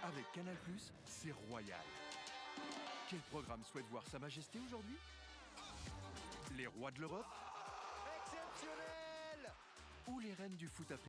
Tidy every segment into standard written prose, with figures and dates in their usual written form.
Avec Canal+, c'est royal. Quel programme souhaite voir Sa Majesté aujourd'hui? Les rois de l'Europe? Exceptionnel! Ou les reines du foot africain?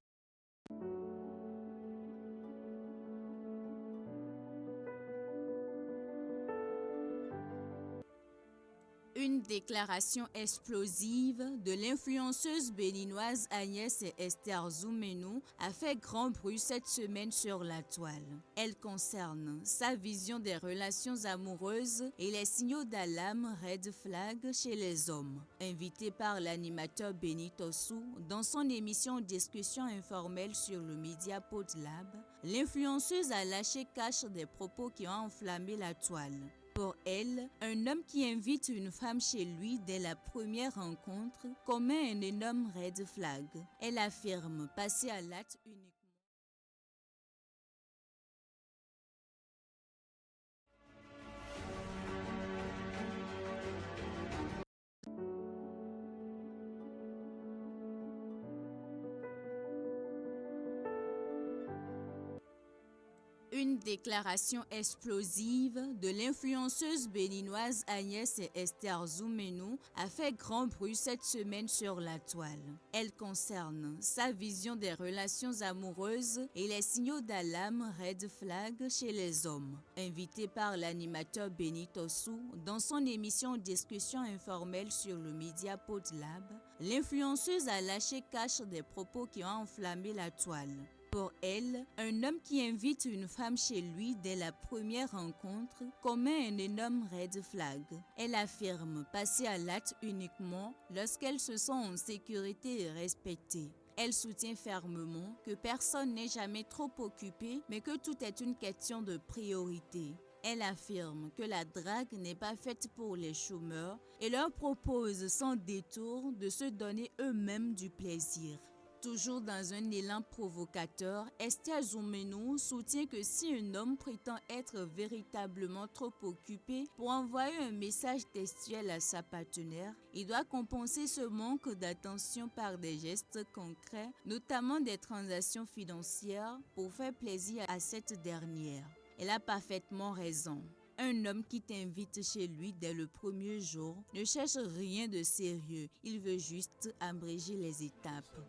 Une déclaration explosive de l'influenceuse béninoise Agnès Esther Zoumenou a fait grand bruit cette semaine sur la toile. Elle concerne sa vision des relations amoureuses et les signaux d'alarme red flag chez les hommes. Invitée par l'animateur Benito Sou dans son émission Discussion informelle sur le Media Podlab, l'influenceuse a lâché cache des propos qui ont enflammé la toile. Pour elle, un homme qui invite une femme chez lui dès la première rencontre commet un énorme red flag. Elle affirme passer à l'acte uniquement. Une déclaration explosive de l'influenceuse béninoise Agnès Esther Zoumenou a fait grand bruit cette semaine sur la toile. Elle concerne sa vision des relations amoureuses et les signaux d'alarme red flag chez les hommes. Invitée par l'animateur Benito Sou dans son émission Discussion informelle sur le Media Podlab, l'influenceuse a lâché cache des propos qui ont enflammé la toile. Pour elle, un homme qui invite une femme chez lui dès la première rencontre commet un énorme red flag. Elle affirme passer à l'acte uniquement lorsqu'elle se sent en sécurité et respectée. Elle soutient fermement que personne n'est jamais trop occupé, mais que tout est une question de priorité. Elle affirme que la drague n'est pas faite pour les chômeurs et leur propose sans détour de se donner eux-mêmes du plaisir. Toujours dans un élan provocateur, Esther Zoumenou soutient que si un homme prétend être véritablement trop occupé pour envoyer un message textuel à sa partenaire, il doit compenser ce manque d'attention par des gestes concrets, notamment des transactions financières, pour faire plaisir à cette dernière. Elle a parfaitement raison. Un homme qui t'invite chez lui dès le premier jour ne cherche rien de sérieux, il veut juste abréger les étapes.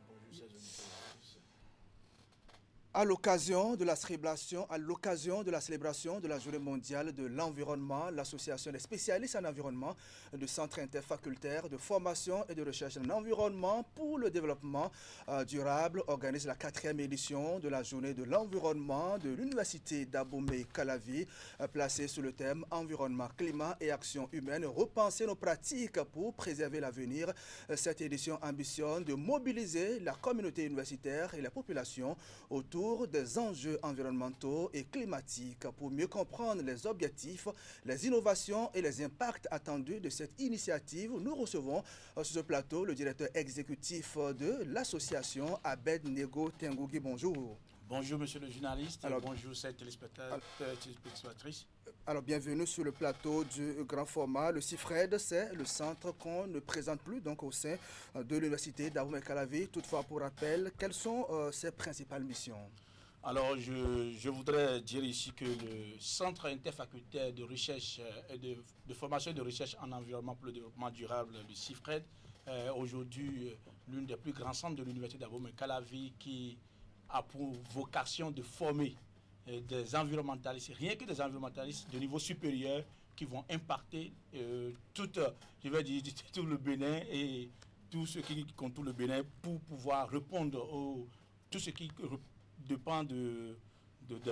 À l'occasion de la célébration de la Journée mondiale de l'environnement, l'association des spécialistes en environnement du Centre interfacultaire de formation et de recherche en environnement pour le développement durable organise la 4e édition de la Journée de l'environnement de l'Université d'Abomey-Calavi, placée sous le thème Environnement, climat et action humaine, repenser nos pratiques pour préserver l'avenir. Cette édition ambitionne de mobiliser la communauté universitaire et la population autour des enjeux environnementaux et climatiques pour mieux comprendre les objectifs, les innovations et les impacts attendus de cette initiative. Nous recevons sur ce plateau le directeur exécutif de l'association, Abednego Tengougui. Bonjour. Bonjour monsieur le journaliste, bonjour chers téléspectateurs et téléspectatrices. Alors bienvenue sur le plateau du grand format. Le CIFRED, c'est le centre qu'on ne présente plus donc au sein de l'université d'Abomey-Calavi. Toutefois, pour rappel, quelles sont ses principales missions? Alors je voudrais dire ici que le centre interfacultaire de recherche et de formation et de recherche en environnement pour le développement durable, le CIFRED, est aujourd'hui l'une des plus grands centres de l'université d'Abomey-Calavi qui a pour vocation de former des environnementalistes, rien que des environnementalistes de niveau supérieur qui vont impacter tout le Bénin et tout ce qui contourne le Bénin pour pouvoir répondre à tout ce qui dépend des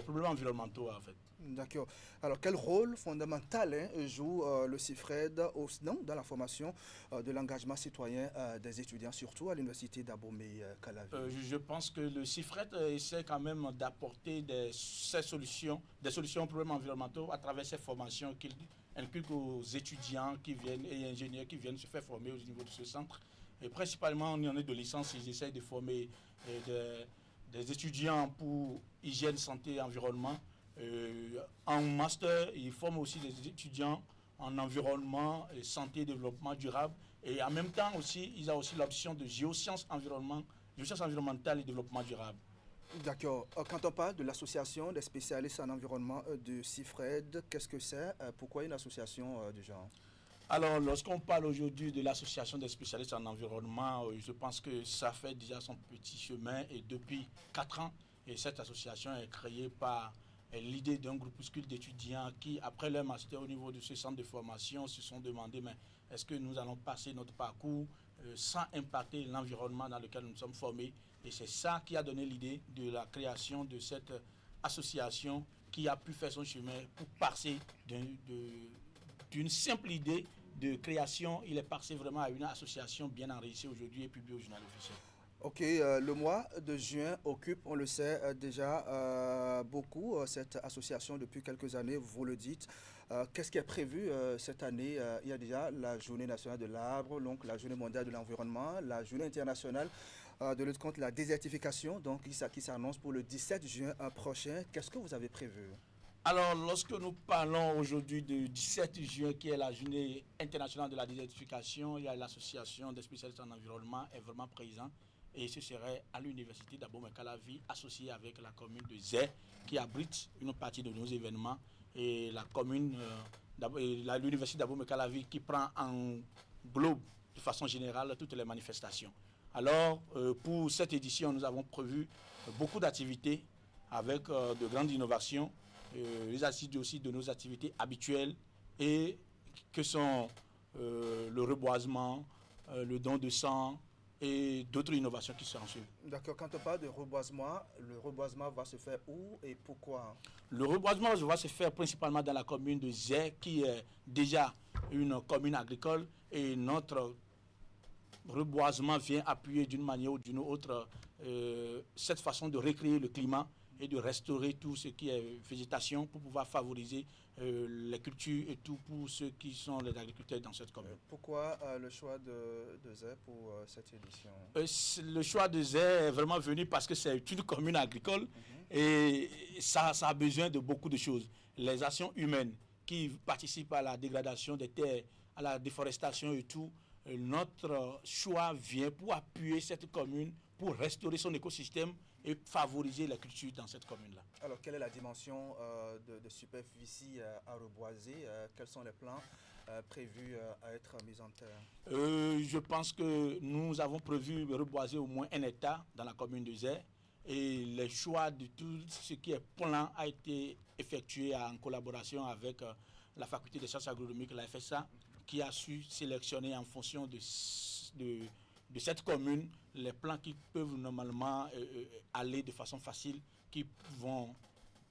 problèmes environnementaux en fait. D'accord. Alors quel rôle fondamental joue le CIFRED dans la formation de l'engagement citoyen des étudiants, surtout à l'université d'Abomey-Calavi? Je pense que le CIFRED essaie quand même d'apporter des solutions aux problèmes environnementaux à travers ces formations qu'il inculque aux étudiants qui viennent et ingénieurs qui viennent se faire former au niveau de ce centre. Et principalement en année de licence, ils essaient de former des étudiants pour hygiène, santé et environnement. En master, ils forment aussi des étudiants en environnement, santé et développement durable. Et en même temps aussi, ils ont aussi l'option de géosciences environnementales et développement durable. D'accord. Quand on parle de l'association des spécialistes en environnement de CIFRED, qu'est-ce que c'est? Pourquoi une association du genre? Alors, lorsqu'on parle aujourd'hui de l'association des spécialistes en environnement, je pense que ça fait déjà son petit chemin et depuis 4 ans, et cette association est créée par l'idée d'un groupuscule d'étudiants qui, après leur master au niveau de ce centre de formation, se sont demandé, mais est-ce que nous allons passer notre parcours sans impacter l'environnement dans lequel nous sommes formés? Et c'est ça qui a donné l'idée de la création de cette association qui a pu faire son chemin pour passer d'une simple idée de création, il est passé vraiment à une association bien enrichie aujourd'hui et publiée au journal officiel. Ok, le mois de juin occupe, on le sait déjà, beaucoup cette association depuis quelques années, vous le dites. Qu'est-ce qui est prévu cette année? Il y a déjà la journée nationale de l'arbre, donc la journée mondiale de l'environnement, la journée internationale de lutte contre la désertification, donc qui s'annonce pour le 17 juin prochain. Qu'est-ce que vous avez prévu? Alors, lorsque nous parlons aujourd'hui du 17 juin, qui est la journée internationale de la désertification, il y a l'association des spécialistes en environnement est vraiment présente. Et ce serait à l'université d'Abomey-Calavi, associée avec la commune de Zé, qui abrite une partie de nos événements. Et la commune, l'université d'Abomey-Calavi, qui prend en globe de façon générale toutes les manifestations. Alors, pour cette édition, nous avons prévu beaucoup d'activités avec de grandes innovations. Les assises aussi de nos activités habituelles et que sont le reboisement, le don de sang et d'autres innovations qui sont suivies. D'accord, quand on parle de reboisement, le reboisement va se faire où et pourquoi? Le reboisement va se faire principalement dans la commune de Zé, qui est déjà une commune agricole, et notre reboisement vient appuyer d'une manière ou d'une autre cette façon de recréer le climat et de restaurer tout ce qui est végétation pour pouvoir favoriser les cultures et tout pour ceux qui sont les agriculteurs dans cette commune. Pourquoi le choix de Zé pour cette édition? Le choix de Zé est vraiment venu parce que c'est une commune agricole et ça a besoin de beaucoup de choses. Les actions humaines qui participent à la dégradation des terres, à la déforestation et tout, notre choix vient pour appuyer cette commune, pour restaurer son écosystème et favoriser la culture dans cette commune-là. Alors, quelle est la dimension de superficie à reboiser? Quels sont les plans prévus à être mis en terre? Je pense que nous avons prévu reboiser au moins 1 hectare dans la commune de Zé. Et le choix de tout ce qui est plan a été effectué en collaboration avec la faculté des sciences agronomiques, la FSA, qui a su sélectionner en fonction de cette commune les plants qui peuvent normalement aller de façon facile, qui vont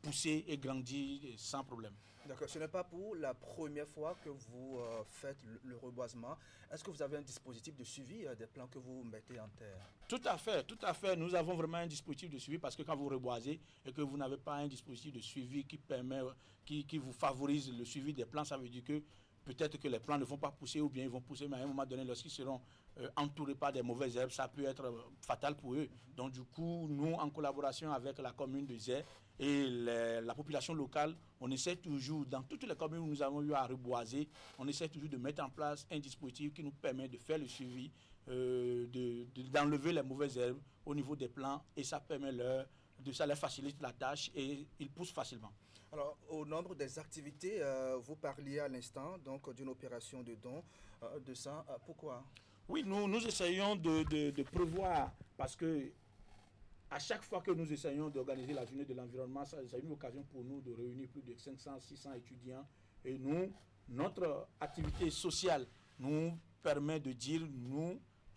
pousser et grandir sans problème. D'accord, ce n'est pas pour la première fois que vous faites le reboisement. Est-ce que vous avez un dispositif de suivi des plants que vous mettez en terre? Tout à fait, tout à fait. Nous avons vraiment un dispositif de suivi parce que quand vous reboisez et que vous n'avez pas un dispositif de suivi qui vous favorise le suivi des plants, ça veut dire que peut-être que les plants ne vont pas pousser ou bien ils vont pousser, mais à un moment donné, lorsqu'ils seront entourés par des mauvaises herbes, ça peut être fatal pour eux. Donc du coup, nous, en collaboration avec la commune de Zé et la population locale, on essaie toujours, dans toutes les communes où nous avons eu à reboiser, on essaie toujours de mettre en place un dispositif qui nous permet de faire le suivi, d'enlever les mauvaises herbes au niveau des plants, et ça permet ça leur facilite la tâche et ils poussent facilement. Alors, au nombre des activités, vous parliez à l'instant donc d'une opération de don de sang. Pourquoi? Oui, nous essayons de prévoir, parce que à chaque fois que nous essayons d'organiser la journée de l'environnement, c'est une occasion pour nous de réunir plus de 500-600 étudiants. Et notre activité sociale nous permet de dire,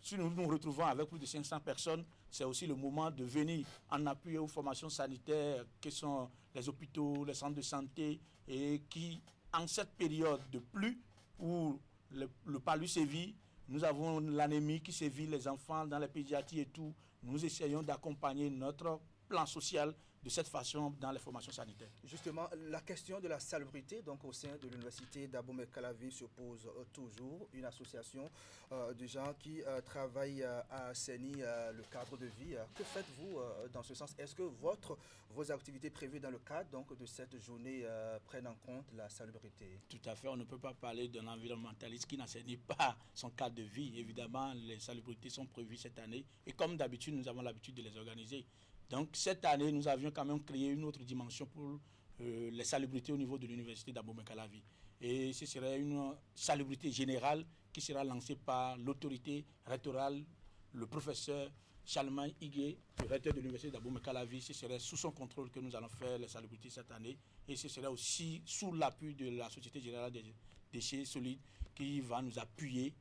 si nous nous retrouvons avec plus de 500 personnes, c'est aussi le moment de venir en appui aux formations sanitaires que sont les hôpitaux, les centres de santé, et qui, en cette période de pluie où le palu sévit, nous avons l'anémie qui sévit les enfants dans les pédiatries et tout. Nous essayons d'accompagner notre plan social de cette façon dans les formations sanitaires. Justement, la question de la salubrité, donc au sein de l'université d'Abomey-Calavi, se pose toujours. Une association de gens qui travaillent à assainir le cadre de vie. Que faites-vous dans ce sens? Est-ce que vos activités prévues dans le cadre donc, de cette journée prennent en compte la salubrité? Tout à fait. On ne peut pas parler d'un environnementaliste qui n'assainit pas son cadre de vie. Évidemment, les salubrités sont prévues cette année. Et comme d'habitude, nous avons l'habitude de les organiser. Donc cette année, nous avions quand même créé une autre dimension pour les salubrités au niveau de l'université d'Abomey-Calavi. Et ce serait une salubrité générale qui sera lancée par l'autorité rectorale, le professeur Charlemagne Higué, le recteur de l'université d'Abomey-Calavi. Ce serait sous son contrôle que nous allons faire les salubrités cette année. Et ce serait aussi sous l'appui de la Société Générale des Déchets Solides qui va nous appuyer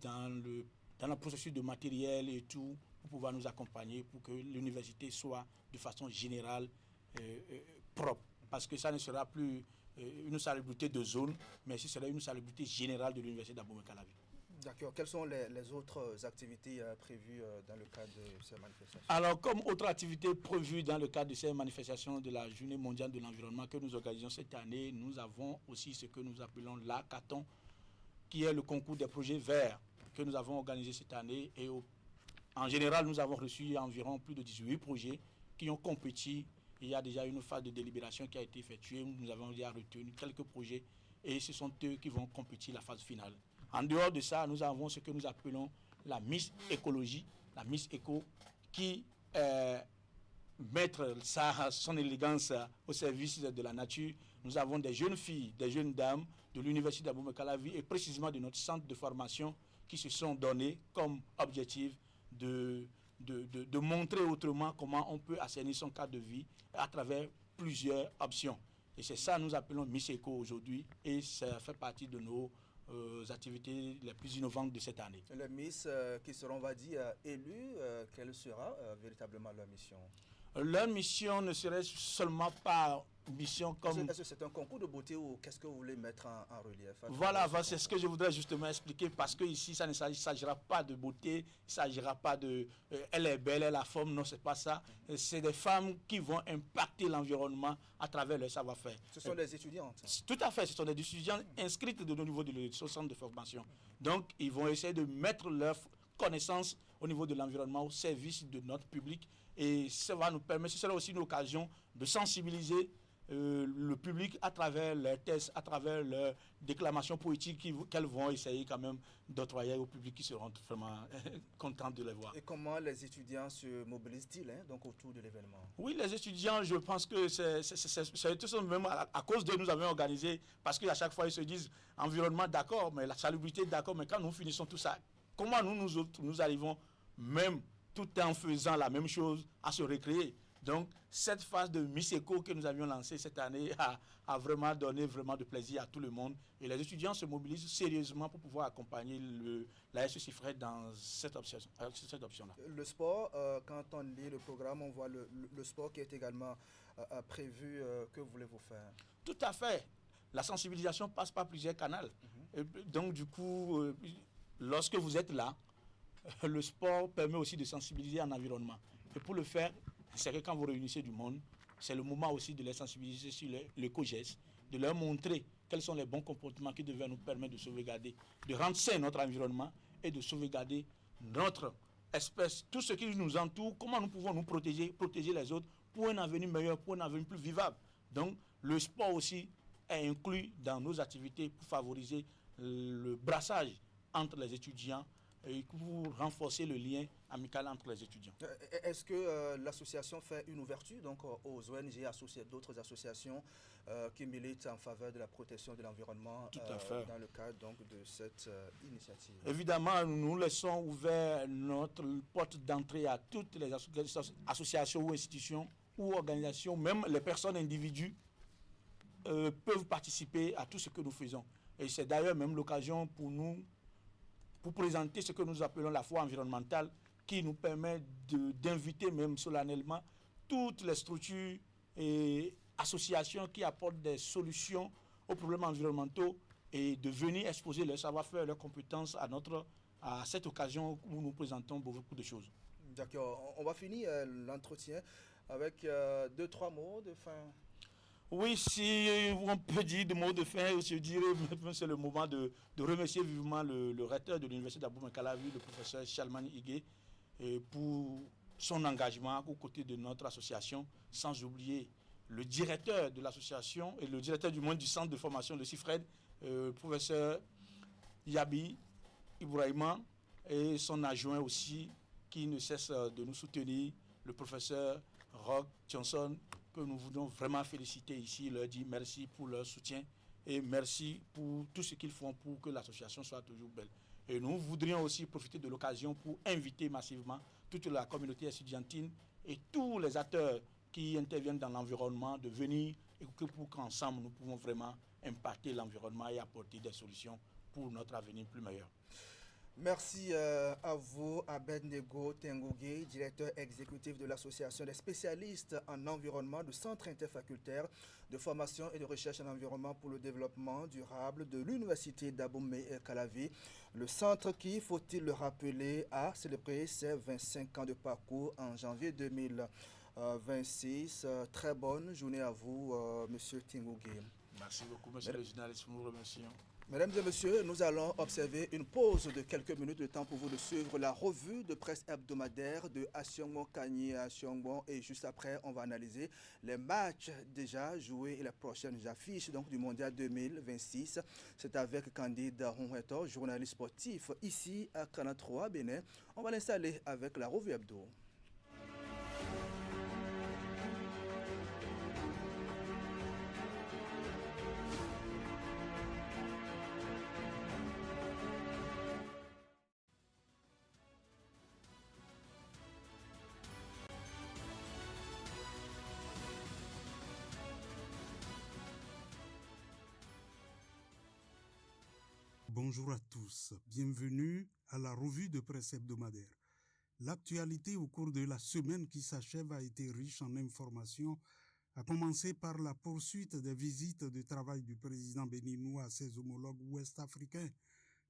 dans le processus de matériel et tout, pour pouvoir nous accompagner pour que l'université soit de façon générale propre. Parce que ça ne sera plus une salubrité de zone, mais ce sera une salubrité générale de l'université d'Abomey-Calavi. D'accord. Quelles sont les autres activités prévues dans le cadre de ces manifestations? Alors, comme autre activité prévue dans le cadre de ces manifestations de la Journée mondiale de l'environnement que nous organisons cette année, nous avons aussi ce que nous appelons l'hackathon, qui est le concours des projets verts que nous avons organisé cette année. Et en général, nous avons reçu environ plus de 18 projets qui ont compétit. Il y a déjà une phase de délibération qui a été effectuée. Nous avons déjà retenu quelques projets et ce sont eux qui vont compétir la phase finale. En dehors de ça, nous avons ce que nous appelons la Miss Écologie, la Miss Éco, qui mettre son élégance au service de la nature. Nous avons des jeunes filles, des jeunes dames de l'université d'Abomey-Calavi et précisément de notre centre de formation qui se sont donnés comme objectif de montrer autrement comment on peut assainir son cadre de vie à travers plusieurs options. Et c'est ça que nous appelons Miss Eco aujourd'hui et ça fait partie de nos activités les plus innovantes de cette année. Les Miss qui seront, on va dire, élus, quelle sera véritablement leur mission? Leur mission ne serait seulement pas mission comme... Est-ce que c'est un concours de beauté ou qu'est-ce que vous voulez mettre en relief? Voilà, c'est ce que je voudrais justement expliquer parce que ici, ça ne s'agira pas de beauté, il ne s'agira pas de elle est belle, elle a forme, non, c'est pas ça. C'est des femmes qui vont impacter l'environnement à travers leur savoir-faire. Ce sont des étudiantes? Tout à fait, ce sont des étudiants inscrits au niveau de ce centre de formation. Donc, ils vont essayer de mettre leurs connaissances au niveau de l'environnement au service de notre public. Et ça va nous permettre, ce sera aussi une occasion de sensibiliser le public à travers leurs tests, à travers leurs déclamations poétiques qu'elles vont essayer quand même d'octroyer au public qui seront vraiment contents de les voir. Et comment les étudiants se mobilisent-ils donc autour de l'événement? Oui, les étudiants, je pense que c'est tout simplement à cause de nous avons organisé, parce qu'à chaque fois ils se disent environnement d'accord, mais la salubrité d'accord, mais quand nous finissons tout ça, comment nous arrivons même tout en faisant la même chose à se recréer. Donc, cette phase de Miss Eco que nous avions lancée cette année a vraiment donné vraiment de plaisir à tout le monde. Et les étudiants se mobilisent sérieusement pour pouvoir accompagner la SE CIFRED dans cette option-là. Le sport, quand on lit le programme, on voit le sport qui est également prévu. Que voulez-vous faire? Tout à fait. La sensibilisation passe par plusieurs canaux. Et donc, du coup, lorsque vous êtes là, le sport permet aussi de sensibiliser en environnement. Et pour le faire, c'est que quand vous réunissez du monde, c'est le moment aussi de les sensibiliser sur l'éco-geste, de leur montrer quels sont les bons comportements qui devaient nous permettre de sauvegarder, de rendre sain notre environnement et de sauvegarder notre espèce, tout ce qui nous entoure, comment nous pouvons nous protéger les autres pour un avenir meilleur, pour un avenir plus vivable. Donc, le sport aussi est inclus dans nos activités pour favoriser le brassage entre les étudiants et pour renforcer le lien amical entre les étudiants. Est-ce que l'association fait une ouverture donc, aux ONG, d'autres associations qui militent en faveur de la protection de l'environnement dans le cadre donc, de cette initiative? Évidemment, nous laissons ouvert notre porte d'entrée à toutes les associations ou institutions ou organisations, même les personnes individuelles peuvent participer à tout ce que nous faisons. Et c'est d'ailleurs même l'occasion pour nous pour présenter ce que nous appelons la foi environnementale, qui nous permet d'inviter même solennellement toutes les structures et associations qui apportent des solutions aux problèmes environnementaux et de venir exposer leur savoir-faire, leurs compétences à cette occasion où nous présentons beaucoup de choses. D'accord. On va finir l'entretien avec 2-3 mots de fin. Oui, si on peut dire des mots de fin, je dirais que c'est le moment de remercier vivement le recteur de l'université d'Abomey-Calavi, le professeur Charlemagne Higué, pour son engagement aux côtés de notre association, sans oublier le directeur de l'association et le directeur du centre de formation de CIFRED, professeur Yabi Ibrahima, et son adjoint aussi, qui ne cesse de nous soutenir le professeur Rock Johnson, que nous voulons vraiment féliciter ici, leur dire merci pour leur soutien et merci pour tout ce qu'ils font pour que l'association soit toujours belle. Et nous voudrions aussi profiter de l'occasion pour inviter massivement toute la communauté estudiantine et tous les acteurs qui interviennent dans l'environnement de venir et pour qu'ensemble nous pouvons vraiment impacter l'environnement et apporter des solutions pour notre avenir plus meilleur. Merci à vous, Abednego Tengougé, directeur exécutif de l'Association des spécialistes en environnement du Centre interfacultaire de formation et de recherche en environnement pour le développement durable de l'Université d'Abomey-Calavi. Le centre qui, faut-il le rappeler, a célébré ses 25 ans de parcours en janvier 2026. Très bonne journée à vous, Monsieur Tengougé. Merci beaucoup, monsieur le journaliste, nous vous remercions. Mesdames et messieurs, nous allons observer une pause de quelques minutes de temps pour vous de suivre la revue de presse hebdomadaire de Asiongo Kanye Asiongo et juste après, on va analyser les matchs déjà joués et les prochaines affiches donc, du Mondial 2026. C'est avec Candide Honweto, journaliste sportif ici à Canal 3 Bénin. On va l'installer avec la revue hebdo. Bonjour à tous, bienvenue à la revue de presse hebdomadaire. L'actualité au cours de la semaine qui s'achève a été riche en informations, à commencer par la poursuite des visites de travail du président béninois à ses homologues ouest-africains.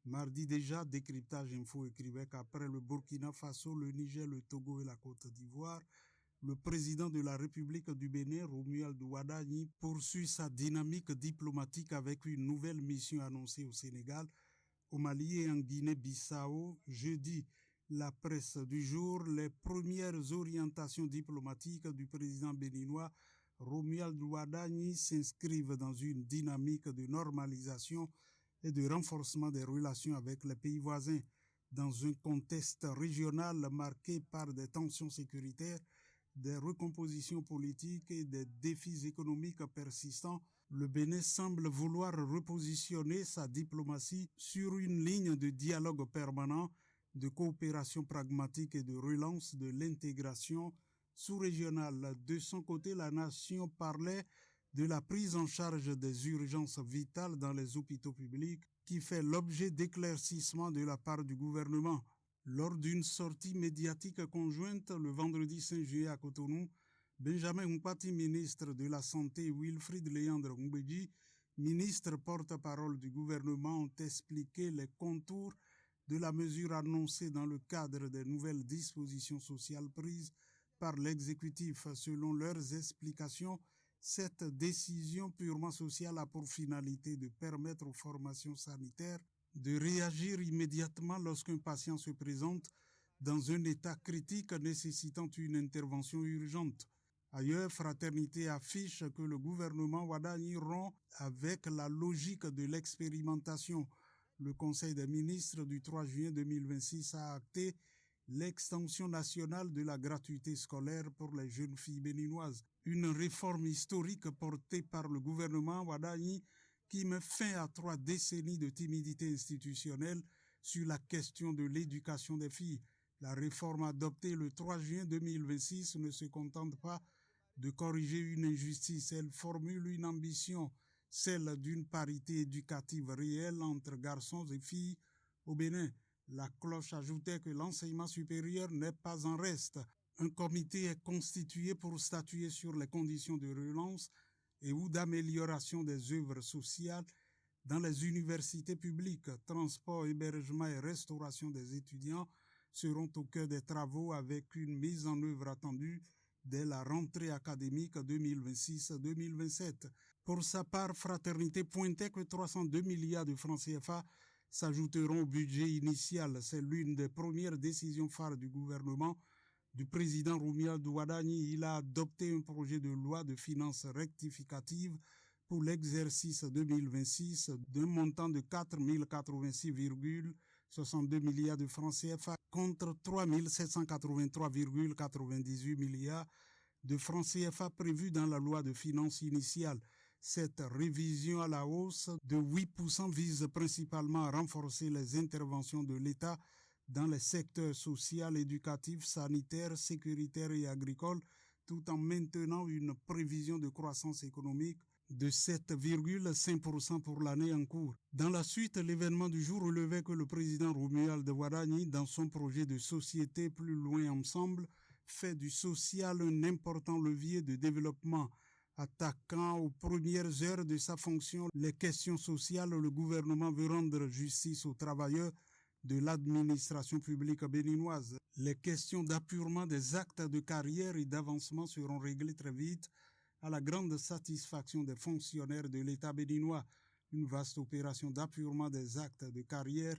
Mardi déjà, Décryptage Info écrivait qu'après le Burkina Faso, le Niger, le Togo et la Côte d'Ivoire, le président de la République du Bénin, Romuald Ouadani, poursuit sa dynamique diplomatique avec une nouvelle mission annoncée au Sénégal, au Mali et en Guinée-Bissau. Jeudi, la presse du jour, les premières orientations diplomatiques du président béninois, Romuald Ouadani, s'inscrivent dans une dynamique de normalisation et de renforcement des relations avec les pays voisins. Dans un contexte régional marqué par des tensions sécuritaires, des recompositions politiques et des défis économiques persistants, le Bénin semble vouloir repositionner sa diplomatie sur une ligne de dialogue permanent, de coopération pragmatique et de relance de l'intégration sous-régionale. De son côté, la nation parlait de la prise en charge des urgences vitales dans les hôpitaux publics qui fait l'objet d'éclaircissements de la part du gouvernement. Lors d'une sortie médiatique conjointe le vendredi 5 juillet à Cotonou, Benjamin Mpati, ministre de la Santé, et Wilfried Léandre Ngbeji, ministre porte-parole du gouvernement, ont expliqué les contours de la mesure annoncée dans le cadre des nouvelles dispositions sociales prises par l'exécutif. Selon leurs explications, cette décision purement sociale a pour finalité de permettre aux formations sanitaires de réagir immédiatement lorsqu'un patient se présente dans un état critique nécessitant une intervention urgente. Ailleurs, Fraternité affiche que le gouvernement Ouadani rompt avec la logique de l'expérimentation. Le Conseil des ministres du 3 juin 2026 a acté l'extension nationale de la gratuité scolaire pour les jeunes filles béninoises. Une réforme historique portée par le gouvernement Ouadani qui met fin à 3 décennies de timidité institutionnelle sur la question de l'éducation des filles. La réforme adoptée le 3 juin 2026 ne se contente pas de corriger une injustice, elle formule une ambition, celle d'une parité éducative réelle entre garçons et filles au Bénin. La cloche ajoutait que l'enseignement supérieur n'est pas en reste. Un comité est constitué pour statuer sur les conditions de relance et ou d'amélioration des œuvres sociales dans les universités publiques. Transport, hébergement et restauration des étudiants seront au cœur des travaux avec une mise en œuvre attendue dès la rentrée académique 2026-2027. Pour sa part, Fraternité pointait que 302 milliards de francs CFA s'ajouteront au budget initial. C'est l'une des premières décisions phares du gouvernement du président Romuald Ouadani. Il a adopté un projet de loi de finances rectificative pour l'exercice 2026 d'un montant de 4 086,5 62 milliards de francs CFA contre 3 783,98 milliards de francs CFA prévus dans la loi de finances initiale. Cette révision à la hausse de 8% vise principalement à renforcer les interventions de l'État dans les secteurs social, éducatif, sanitaire, sécuritaire et agricole, tout en maintenant une prévision de croissance économique de 7,5% pour l'année en cours. Dans la suite, l'événement du jour relevait que le président Romuald Wadagni, dans son projet de société Plus loin ensemble, fait du social un important levier de développement. Attaquant aux premières heures de sa fonction les questions sociales, le gouvernement veut rendre justice aux travailleurs de l'administration publique béninoise. Les questions d'appurement des actes de carrière et d'avancement seront réglées très vite à la grande satisfaction des fonctionnaires de l'État béninois. Une vaste opération d'appurement des actes de carrière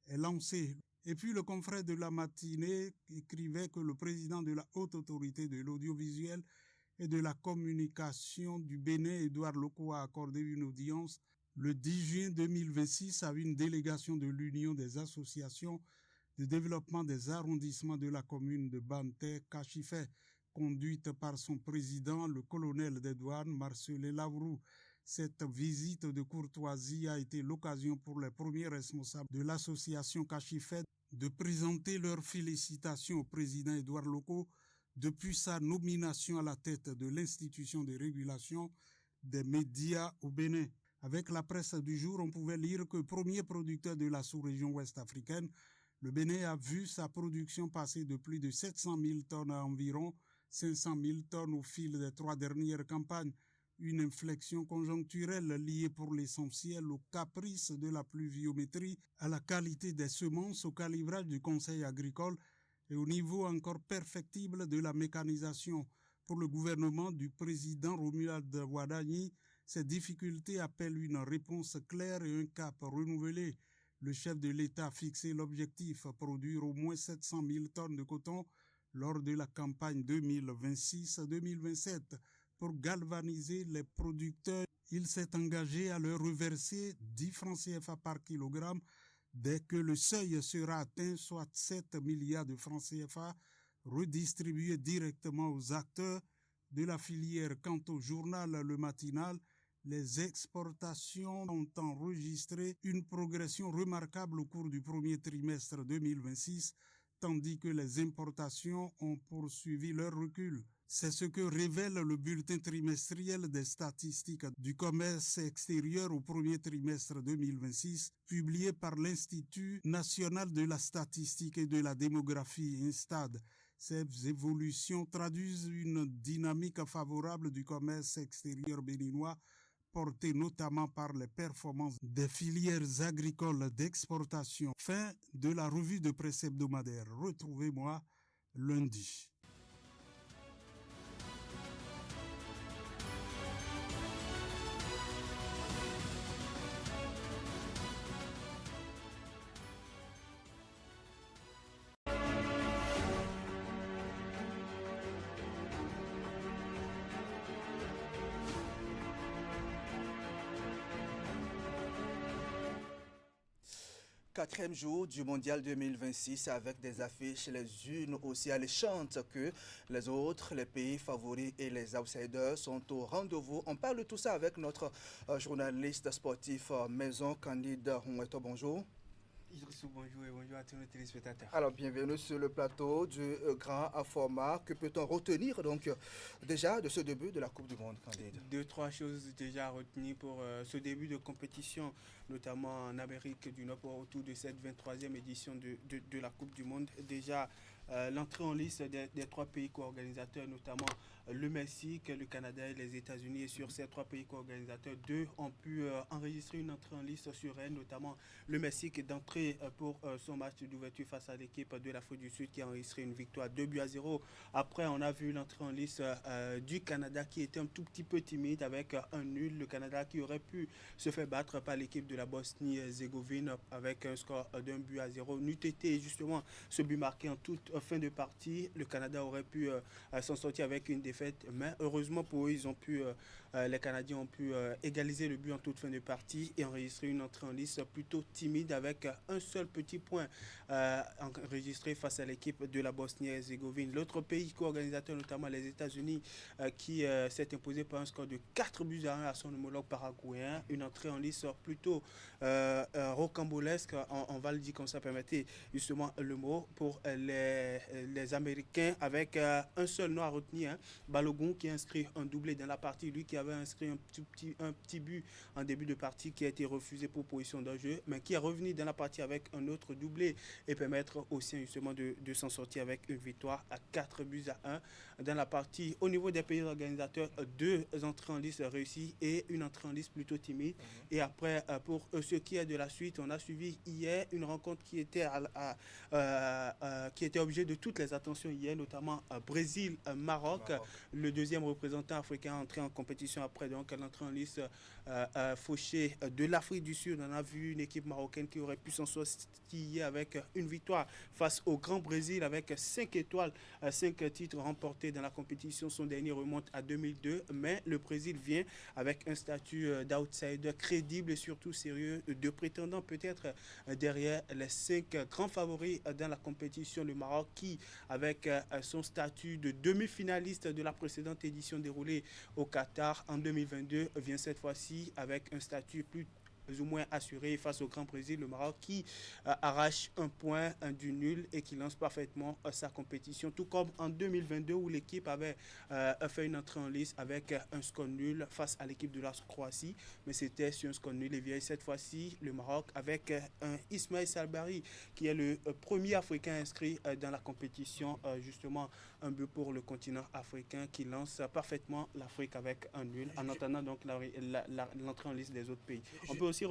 est lancée. Et puis le confrère de la matinée écrivait que le président de la Haute Autorité de l'Audiovisuel et de la Communication du Bénin, Édouard Loko, a accordé une audience le 10 juin 2026 à une délégation de l'Union des associations de développement des arrondissements de la commune de Banté-Cachifé, conduite par son président, le colonel des douanes, Marcelin Lavrou. Cette visite de courtoisie a été l'occasion pour les premiers responsables de l'association Cachifé de présenter leurs félicitations au président Édouard Loko depuis sa nomination à la tête de l'institution de régulation des médias au Bénin. Avec la presse du jour, on pouvait lire que premier producteur de la sous-région ouest africaine, le Bénin a vu sa production passer de plus de 700 000 tonnes à environ 500 000 tonnes au fil des 3 dernières campagnes. Une inflexion conjoncturelle liée pour l'essentiel aux caprices de la pluviométrie, à la qualité des semences, au calibrage du conseil agricole et au niveau encore perfectible de la mécanisation. Pour le gouvernement du président Romuald Wadagni, ces difficultés appellent une réponse claire et un cap renouvelé. Le chef de l'État a fixé l'objectif de produire au moins 700 000 tonnes de coton lors de la campagne 2026-2027. Pour galvaniser les producteurs, il s'est engagé à leur reverser 10 francs CFA par kilogramme dès que le seuil sera atteint, soit 7 milliards de francs CFA redistribués directement aux acteurs de la filière. Quant au journal Le Matinal, les exportations ont enregistré une progression remarquable au cours du premier trimestre 2026, tandis que les importations ont poursuivi leur recul. C'est ce que révèle le bulletin trimestriel des statistiques du commerce extérieur au premier trimestre 2026, publié par l'Institut national de la statistique et de la démographie, INSTAD. Ces évolutions traduisent une dynamique favorable du commerce extérieur béninois, portée notamment par les performances des filières agricoles d'exportation. Fin de la revue de presse hebdomadaire. Retrouvez-moi lundi. Quatrième jour du mondial 2026 avec des affiches les unes aussi alléchantes que les autres. Les pays favoris et les outsiders sont au rendez-vous. On parle de tout ça avec notre journaliste sportif Maison Candide Houeto. Bonjour. Bonjour et bonjour à tous nos téléspectateurs. Alors, bienvenue sur le plateau du grand format. Que peut-on retenir donc déjà de ce début de la Coupe du Monde, Candide? 2-3 choses déjà à retenir pour ce début de compétition, notamment en Amérique du Nord autour de cette 23e édition de la Coupe du Monde. Déjà, l'entrée en liste des 3 pays co-organisateurs, notamment le Mexique, le Canada et les États-Unis. Et sur ces 3 pays co-organisateurs, 2 ont pu enregistrer une entrée en liste sereine, notamment le Mexique d'entrée pour son match d'ouverture face à l'équipe de l'Afrique du Sud qui a enregistré une victoire 2-0. Après, on a vu l'entrée en liste du Canada qui était un tout petit peu timide avec un nul. Le Canada qui aurait pu se faire battre par l'équipe de la Bosnie-Herzégovine avec un score d'1-0. N'eût été justement ce but marqué en toute fin de partie, le Canada aurait pu s'en sortir avec une défaite, mais heureusement pour eux, ils ont pu les Canadiens ont pu égaliser le but en toute fin de partie et enregistrer une entrée en lice plutôt timide avec un seul petit point enregistré face à l'équipe de la Bosnie-Herzégovine. L'autre pays co-organisateur, notamment les États-Unis, qui s'est imposé par un score de 4-1 à son homologue paraguayen. Une entrée en lice plutôt rocambolesque, on va le dire comme ça, permettez justement le mot, pour les Américains, avec un seul nom à retenir, Balogun, qui a inscrit un doublé dans la partie, lui qui avait inscrit un petit but en début de partie qui a été refusé pour position d'enjeu, mais qui est revenu dans la partie avec un autre doublé et permettre aux siens justement de s'en sortir avec une victoire à 4-1 dans la partie. Au niveau des pays organisateurs, 2 entrées en lice réussies et une entrée en lice plutôt timide. Et après, pour ce qui est de la suite, on a suivi hier une rencontre qui était objet de toutes les attentions hier, notamment Brésil-Maroc. Le deuxième représentant africain entré en compétition après donc l'entrée en lice fauchée de l'Afrique du Sud. On a vu une équipe marocaine qui aurait pu s'en sortir avec une victoire face au Grand Brésil avec 5 étoiles, 5 titres remportés dans la compétition. Son dernier remonte à 2002, mais le Brésil vient avec un statut d'outsider crédible et surtout sérieux, de prétendant peut-être derrière les 5 grands favoris dans la compétition. Le Maroc qui, avec son statut de demi-finaliste de la précédente édition déroulée au Qatar en 2022, vient cette fois-ci avec un statut plus ou moins assuré face au Grand Brésil. Le Maroc qui arrache un point du nul et qui lance parfaitement sa compétition, tout comme en 2022 où l'équipe avait fait une entrée en lice avec un score nul face à l'équipe de la Croatie, mais c'était sur un score nul. Et cette fois-ci, le Maroc avec un Ismaël Salbari qui est le premier Africain inscrit dans la compétition, justement un but pour le continent africain, qui lance parfaitement l'Afrique avec un nul en attendant donc l'entrée en lice des autres pays. On peut aussi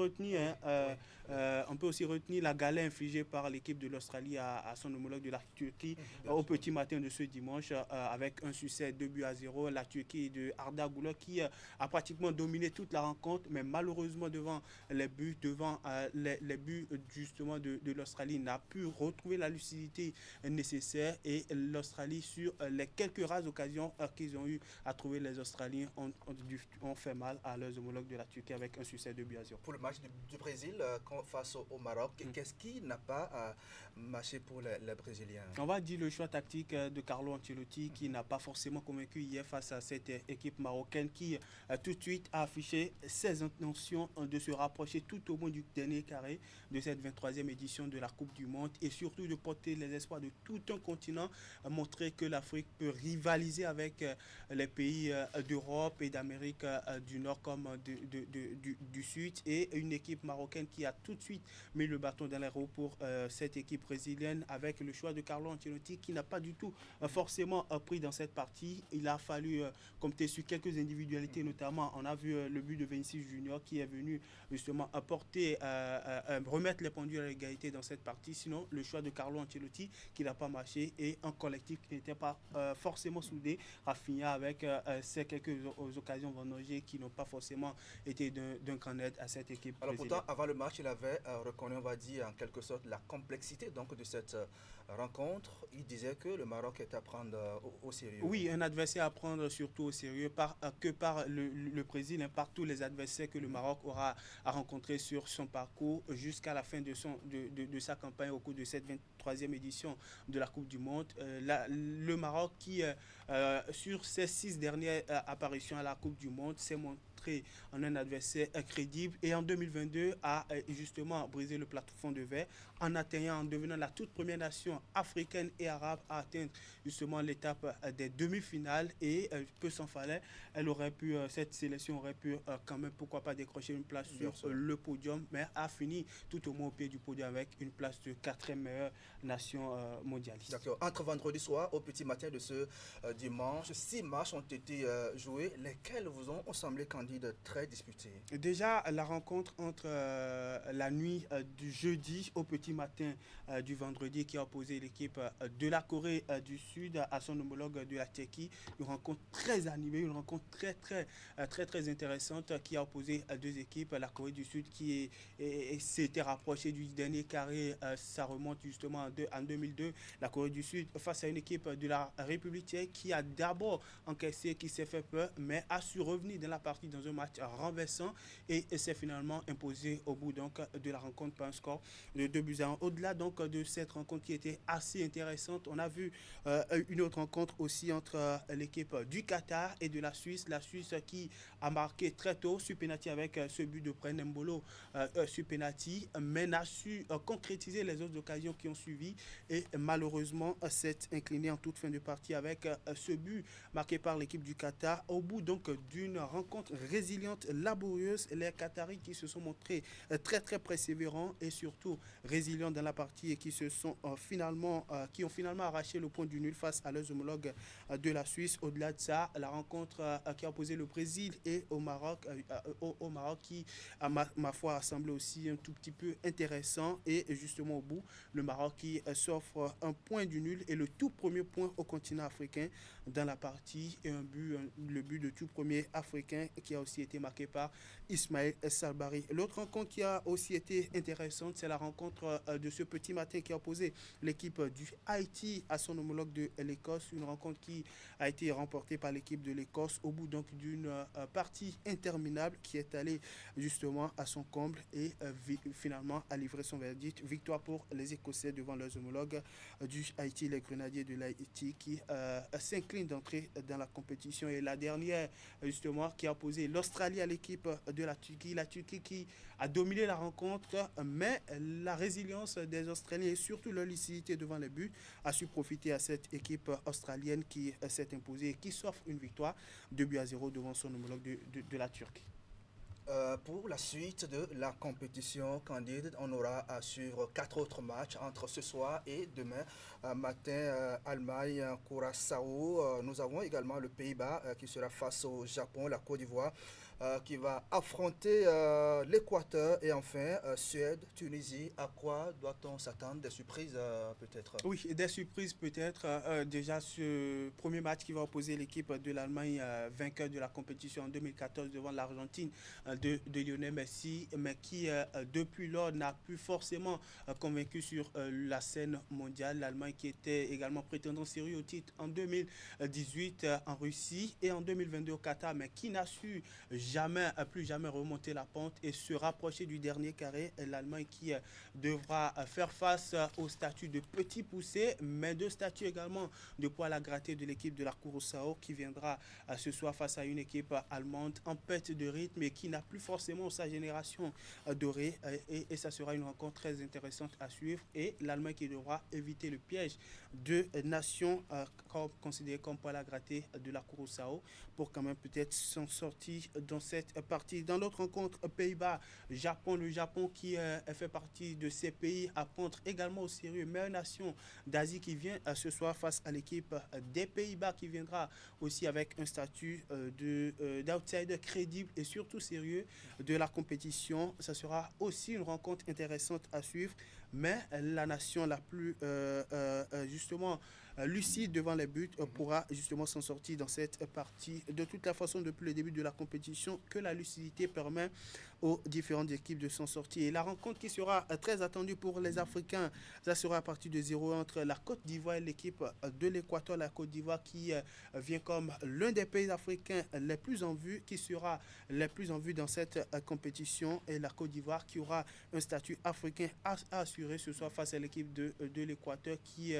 retenir la galère infligée par l'équipe de l'Australie à son homologue de la Turquie au petit matin de ce dimanche, avec un succès 2-0. La Turquie de Arda Güler qui a pratiquement dominé toute la rencontre, mais malheureusement devant les buts justement de l'Australie, n'a pu retrouver la lucidité nécessaire, et l'Australie, sur les quelques rares occasions qu'ils ont eu à trouver, les Australiens ont fait mal à leurs homologues de la Turquie avec un succès 2-0. Pour le match du Brésil face au Maroc, qu'est-ce qui n'a pas marché pour les Brésiliens? On va dire le choix tactique de Carlo Ancelotti qui n'a pas forcément convaincu hier face à cette équipe marocaine qui tout de suite a affiché ses intentions de se rapprocher tout au moins du dernier carré de cette 23e édition de la Coupe du Monde, et surtout de porter les espoirs de tout un continent, montrer que l'Afrique peut rivaliser avec les pays d'Europe et d'Amérique du Nord comme du Sud, et une équipe marocaine qui a tout de suite mis le bâton dans les roues pour cette équipe brésilienne, avec le choix de Carlo Ancelotti qui n'a pas du tout forcément pris dans cette partie. Il a fallu compter sur quelques individualités, notamment on a vu le but de Vinicius Junior qui est venu justement apporter, remettre les pendules à l'égalité dans cette partie. Sinon, le choix de Carlo Ancelotti qui n'a pas marché, et un collectif qui n'était pas forcément soudé. Rafinha avec ces quelques occasions vendangées qui n'ont pas forcément été d'un grand aide à cette équipe. Alors pourtant, avant le match, il avait reconnu, on va dire, en quelque sorte, la complexité donc de cette rencontre. Il disait que le Maroc est à prendre au sérieux. Oui, un adversaire à prendre surtout au sérieux, par le Brésil, par tous les adversaires que le Maroc aura à rencontrer sur son parcours jusqu'à la fin de sa campagne au cours de cette 23e édition de la Coupe du Monde. Le Maroc qui, sur ses 6 dernières apparitions à la Coupe du Monde, s'est montré en un adversaire crédible, et en 2022 a justement brisé le plafond de verre en devenant la toute première nation africaine et arabe à atteindre justement l'étape des demi-finales, et peu s'en fallait, cette sélection aurait pu quand même, pourquoi pas, décrocher une place sur le podium, mais a fini tout au moins au pied du podium avec une place de 4e meilleure nation mondialiste. D'accord. Entre vendredi soir au petit matin de ce dimanche, 6 matchs ont été joués. Lesquels vous ont semblé candidats partides très disputées. Déjà, la rencontre entre la nuit du jeudi au petit matin du vendredi qui a opposé l'équipe de la Corée du Sud à son homologue de la Tchéquie, une rencontre très animée, une rencontre très intéressante qui a opposé deux équipes. La Corée du Sud qui s'était rapprochée du dernier carré, ça remonte justement en 2002. La Corée du Sud face à une équipe de la République tchèque qui a d'abord encaissé, qui s'est fait peur, mais a su revenir dans la partie dans un match renversant et s'est finalement imposé au bout donc de la rencontre par un score de 2-1. Au-delà donc de cette rencontre qui était assez intéressante, on a vu une autre rencontre aussi entre l'équipe du Qatar et de la Suisse. La Suisse qui a marqué très tôt sur penalty avec ce but de Prenembolo sur penalty, mais n'a su concrétiser les autres occasions qui ont suivi et malheureusement s'est incliné en toute fin de partie avec ce but marqué par l'équipe du Qatar. Au bout donc d'une rencontre résiliente, laborieuse, les Qataris qui se sont montrés très persévérants et surtout résilients dans la partie et qui ont finalement arraché le point du nul face à leurs homologues de la Suisse. Au-delà de ça, la rencontre qui a opposé le Brésil et au Maroc qui a ma foi semblé aussi un tout petit peu intéressant et justement au bout, le Maroc qui s'offre un point du nul et le tout premier point au continent africain dans la partie et le but de tout premier africain qui a aussi été marqué par Ismaël Salbari. L'autre rencontre qui a aussi été intéressante, c'est la rencontre de ce petit matin qui a opposé l'équipe du Haïti à son homologue de l'Écosse. Une rencontre qui a été remportée par l'équipe de l'Écosse au bout donc d'une partie interminable qui est allée justement à son comble et finalement a livré son verdict. Victoire pour les Écossais devant leurs homologues du Haïti, les Grenadiers de l'Haïti qui s'inclinent d'entrer dans la compétition. Et la dernière justement qui a opposé l'Australie à l'équipe de la Turquie qui a dominé la rencontre, mais la résilience des Australiens et surtout leur lucidité devant les buts a su profiter à cette équipe australienne qui s'est imposée et qui s'offre une victoire 2-0 devant son homologue de la Turquie. Pour la suite de la compétition, Candide, on aura à suivre 4 autres matchs entre ce soir et demain matin. Allemagne, Curaçao. Nous avons également le Pays-Bas qui sera face au Japon, la Côte d'Ivoire qui va affronter l'Équateur et enfin Suède, Tunisie. À quoi doit-on s'attendre? Des surprises peut-être? Oui, des surprises peut-être. Déjà ce premier match qui va opposer l'équipe de l'Allemagne vainqueur de la compétition en 2014 devant l'Argentine de Lionel Messi, mais qui depuis lors n'a plus forcément convaincu sur la scène mondiale. L'Allemagne qui était également prétendant sérieux au titre en 2018 en Russie et en 2022 au Qatar, mais qui n'a su plus jamais remonter la pente et se rapprocher du dernier carré. L'Allemagne qui devra faire face au statut de petit poussé, mais de statut également de poil à gratter de l'équipe de la Curaçao qui viendra ce soir face à une équipe allemande en perte de rythme et qui n'a plus forcément sa génération dorée et ça sera une rencontre très intéressante à suivre et l'Allemagne qui devra éviter le piège de nations considérées comme poil à gratter de la Curaçao pour quand même peut-être s'en sortir dans cette partie. Dans l'autre rencontre, Pays-Bas, Japon, le Japon qui fait partie de ces pays à prendre également au sérieux, meilleure nation d'Asie qui vient ce soir face à l'équipe des Pays-Bas qui viendra aussi avec un statut d'outsider crédible et surtout sérieux de la compétition. Ça sera aussi une rencontre intéressante à suivre, mais la nation la plus justement lucide devant les buts pourra justement s'en sortir dans cette partie. De toute la façon, depuis le début de la compétition, que la lucidité permet aux différentes équipes de s'en sortir. Et la rencontre qui sera très attendue pour les Africains, ça sera à partir de 0 entre la Côte d'Ivoire et l'équipe de l'Équateur. La Côte d'Ivoire qui vient comme l'un des pays africains les plus en vue, qui sera les plus en vue dans cette compétition. Et la Côte d'Ivoire qui aura un statut africain à assurer ce soir face à l'équipe de l'Équateur qui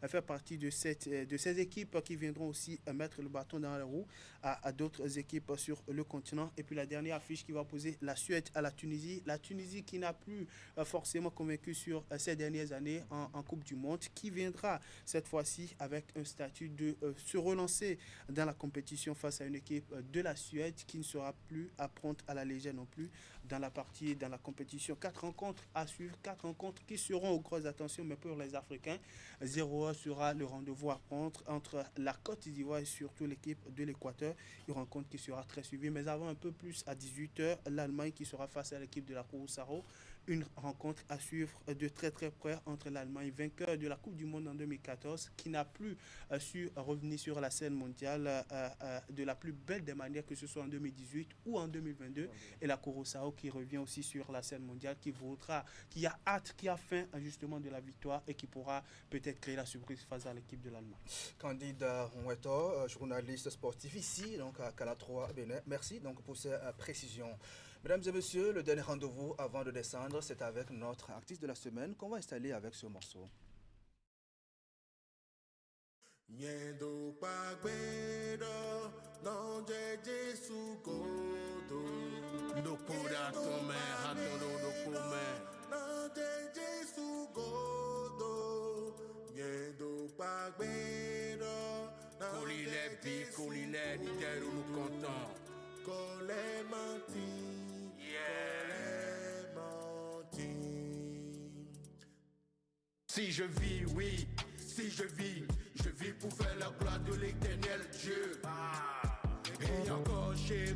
fait partie de ces équipes qui viendront aussi mettre le bâton dans la roue à d'autres équipes sur le continent. Et puis la dernière affiche qui va opposer la Suède à la Tunisie. La Tunisie qui n'a plus forcément convaincu sur ces dernières années en Coupe du Monde, qui viendra cette fois-ci avec un statut de se relancer dans la compétition face à une équipe de la Suède qui ne sera plus à prendre à la légère non plus dans la compétition. 4 rencontres à suivre, 4 rencontres qui seront aux grosses attentions, mais pour les Africains, 0 sera le rendez-vous à prendre entre la Côte d'Ivoire et surtout l'équipe de l'Équateur. Une rencontre qui sera très suivie. Mais avant un peu plus, à 18h, l'Allemagne qui sera face à l'équipe de la Curaçao. Une rencontre à suivre de très très près entre l'Allemagne, vainqueur de la Coupe du Monde en 2014, qui n'a plus su revenir sur la scène mondiale de la plus belle des manières, que ce soit en 2018 ou en 2022, et la Curaçao qui revient aussi sur la scène mondiale, qui a hâte, qui a faim justement de la victoire et qui pourra peut-être créer la surprise face à l'équipe de l'Allemagne. Candide Onweto, journaliste sportif ici, donc à Canal 3 Bénin. Merci donc pour ces précisions. Mesdames et messieurs, le dernier rendez-vous avant de descendre, c'est avec notre artiste de la semaine qu'on va installer avec ce morceau. Nyendo pagbedo nonjeje sugodo Dokura tome hatodo dokume nonjeje sugodo Nyendo pagbedo Kolile bi kolile ni deru nou kontan Kole manti Kole manti. Si je vis, oui, si je vis pour faire la gloire de l'éternel Dieu. Et encore chez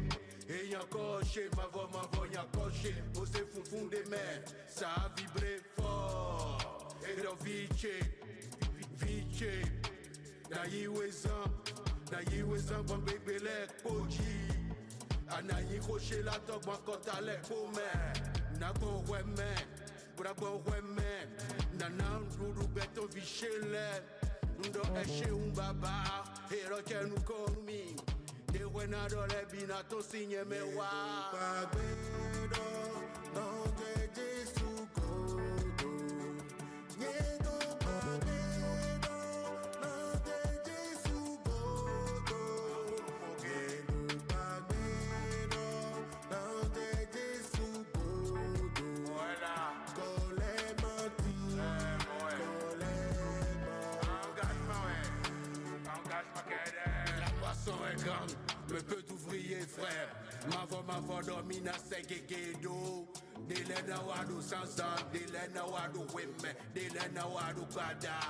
ma voix, y'a coché, posé fond des mers, ça a vibré fort. Et dans viche, na yiwezan, bon bébé les koji. Anayi rocher la dog, moi quand t'allais pour me, na bon ouais mais. Brabo weme Nanam dudu beto vichele Ndo eshe umbaba Hero chenu konumi De wena dole bina to sinye mewa Pagbedo nonjeje sugodo Nyendo pagbedo nonjeje sugodo Nyendo pagbedo nonjeje sugodo. Voilà. Est grande, me peu d'ouvriers frère. Ma voix domina segegedo. Delena wadu sansa, delena wadu wemme, delena wadu bada.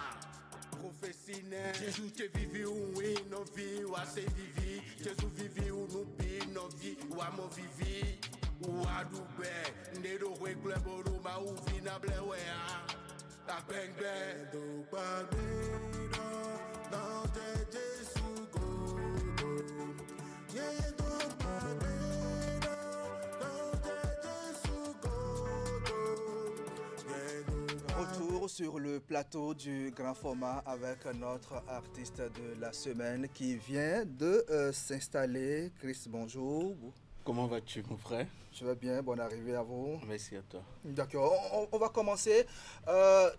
Professine, Jésus te vivi ou oui, non vie, ou assez vivi. Jésus vivi ou nous bi, non vie, ou à mon vivi. Ou à doube, nedo weglebo, ma ou vinable wea. La bang bang. Do pagbedo, non te Jésus. Retour sur le plateau du grand format avec notre artiste de la semaine qui vient de s'installer. Chris, bonjour. Comment vas-tu, mon frère? Je vais bien, bonne arrivée à vous. Merci à toi. D'accord, on va commencer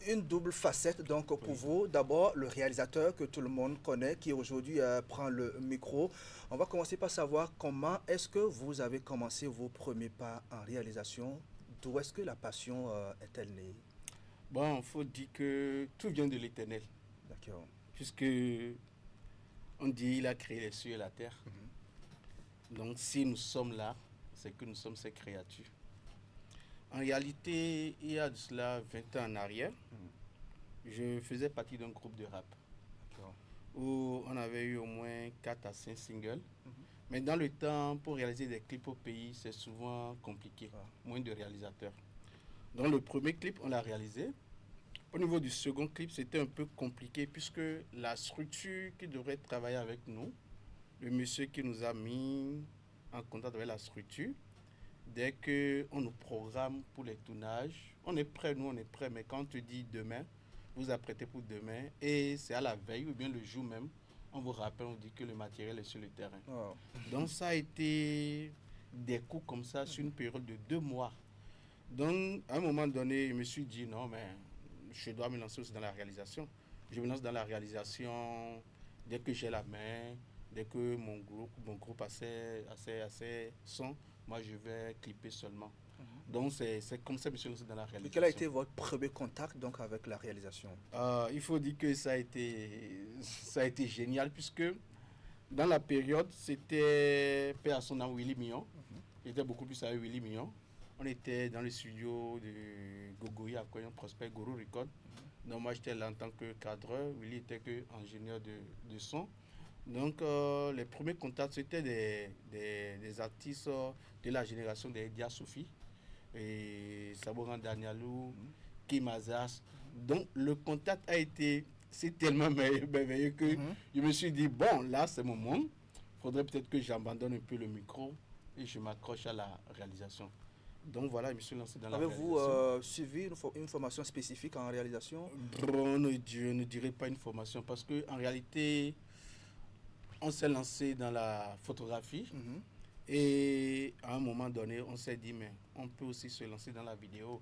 une double facette donc pour vous. D'abord, le réalisateur que tout le monde connaît, qui aujourd'hui prend le micro. On va commencer par savoir comment est-ce que vous avez commencé vos premiers pas en réalisation. D'où est-ce que la passion est-elle née? Bon, il faut dire que tout vient de l'Éternel. D'accord. Puisque on dit il a créé les cieux et la terre. Donc si nous sommes là, c'est que nous sommes ces créatures. En réalité, il y a de cela 20 ans en arrière, je faisais partie d'un groupe de rap où on avait eu au moins 4 à 5 singles. Mais dans le temps, pour réaliser des clips au pays, c'est souvent compliqué, moins de réalisateurs. Donc le premier clip, on l'a réalisé. Au niveau du second clip, c'était un peu compliqué puisque la structure qui devrait travailler avec nous, le monsieur qui nous a mis en contact avec la structure, dès qu'on nous programme pour les tournages, on est prêt, nous on est prêt, mais quand on te dit demain, vous apprêtez pour demain, et c'est à la veille ou bien le jour même, on vous rappelle, on dit que le matériel est sur le terrain. Oh. Donc ça a été des coups comme ça sur une période de 2 mois. Donc à un moment donné, je me suis dit non, mais je dois me lancer aussi dans la réalisation. Je me lance dans la réalisation dès que j'ai la main. Dès que mon groupe assez son, moi je vais clipper seulement. Donc c'est comme ça que je me suis lancé dans la réalisation. Et quel a été votre premier contact donc avec la réalisation? Il faut dire que ça a été génial puisque dans la période, c'était paix à son nom Willy Mignon. J'étais beaucoup plus avec Willy Mignon. On était dans le studio de Gogoï à Koyon Prosper Guru Record. Donc moi j'étais là en tant que cadreur, Willy était que ingénieur de son. Donc les premiers contacts c'était des artistes de la génération des Dia Sophie et Saboran Danielou, Kim Azas. Donc le contact a été c'est tellement merveilleux que je me suis dit bon là c'est mon moment. Faudrait peut-être que j'abandonne un peu le micro et je m'accroche à la réalisation. Donc voilà, je me suis lancé dans la réalisation. Avez-vous suivi une formation spécifique en réalisation? Bon, je ne dirais pas une formation parce qu'en réalité, on s'est lancé dans la photographie et à un moment donné, on s'est dit, mais on peut aussi se lancer dans la vidéo.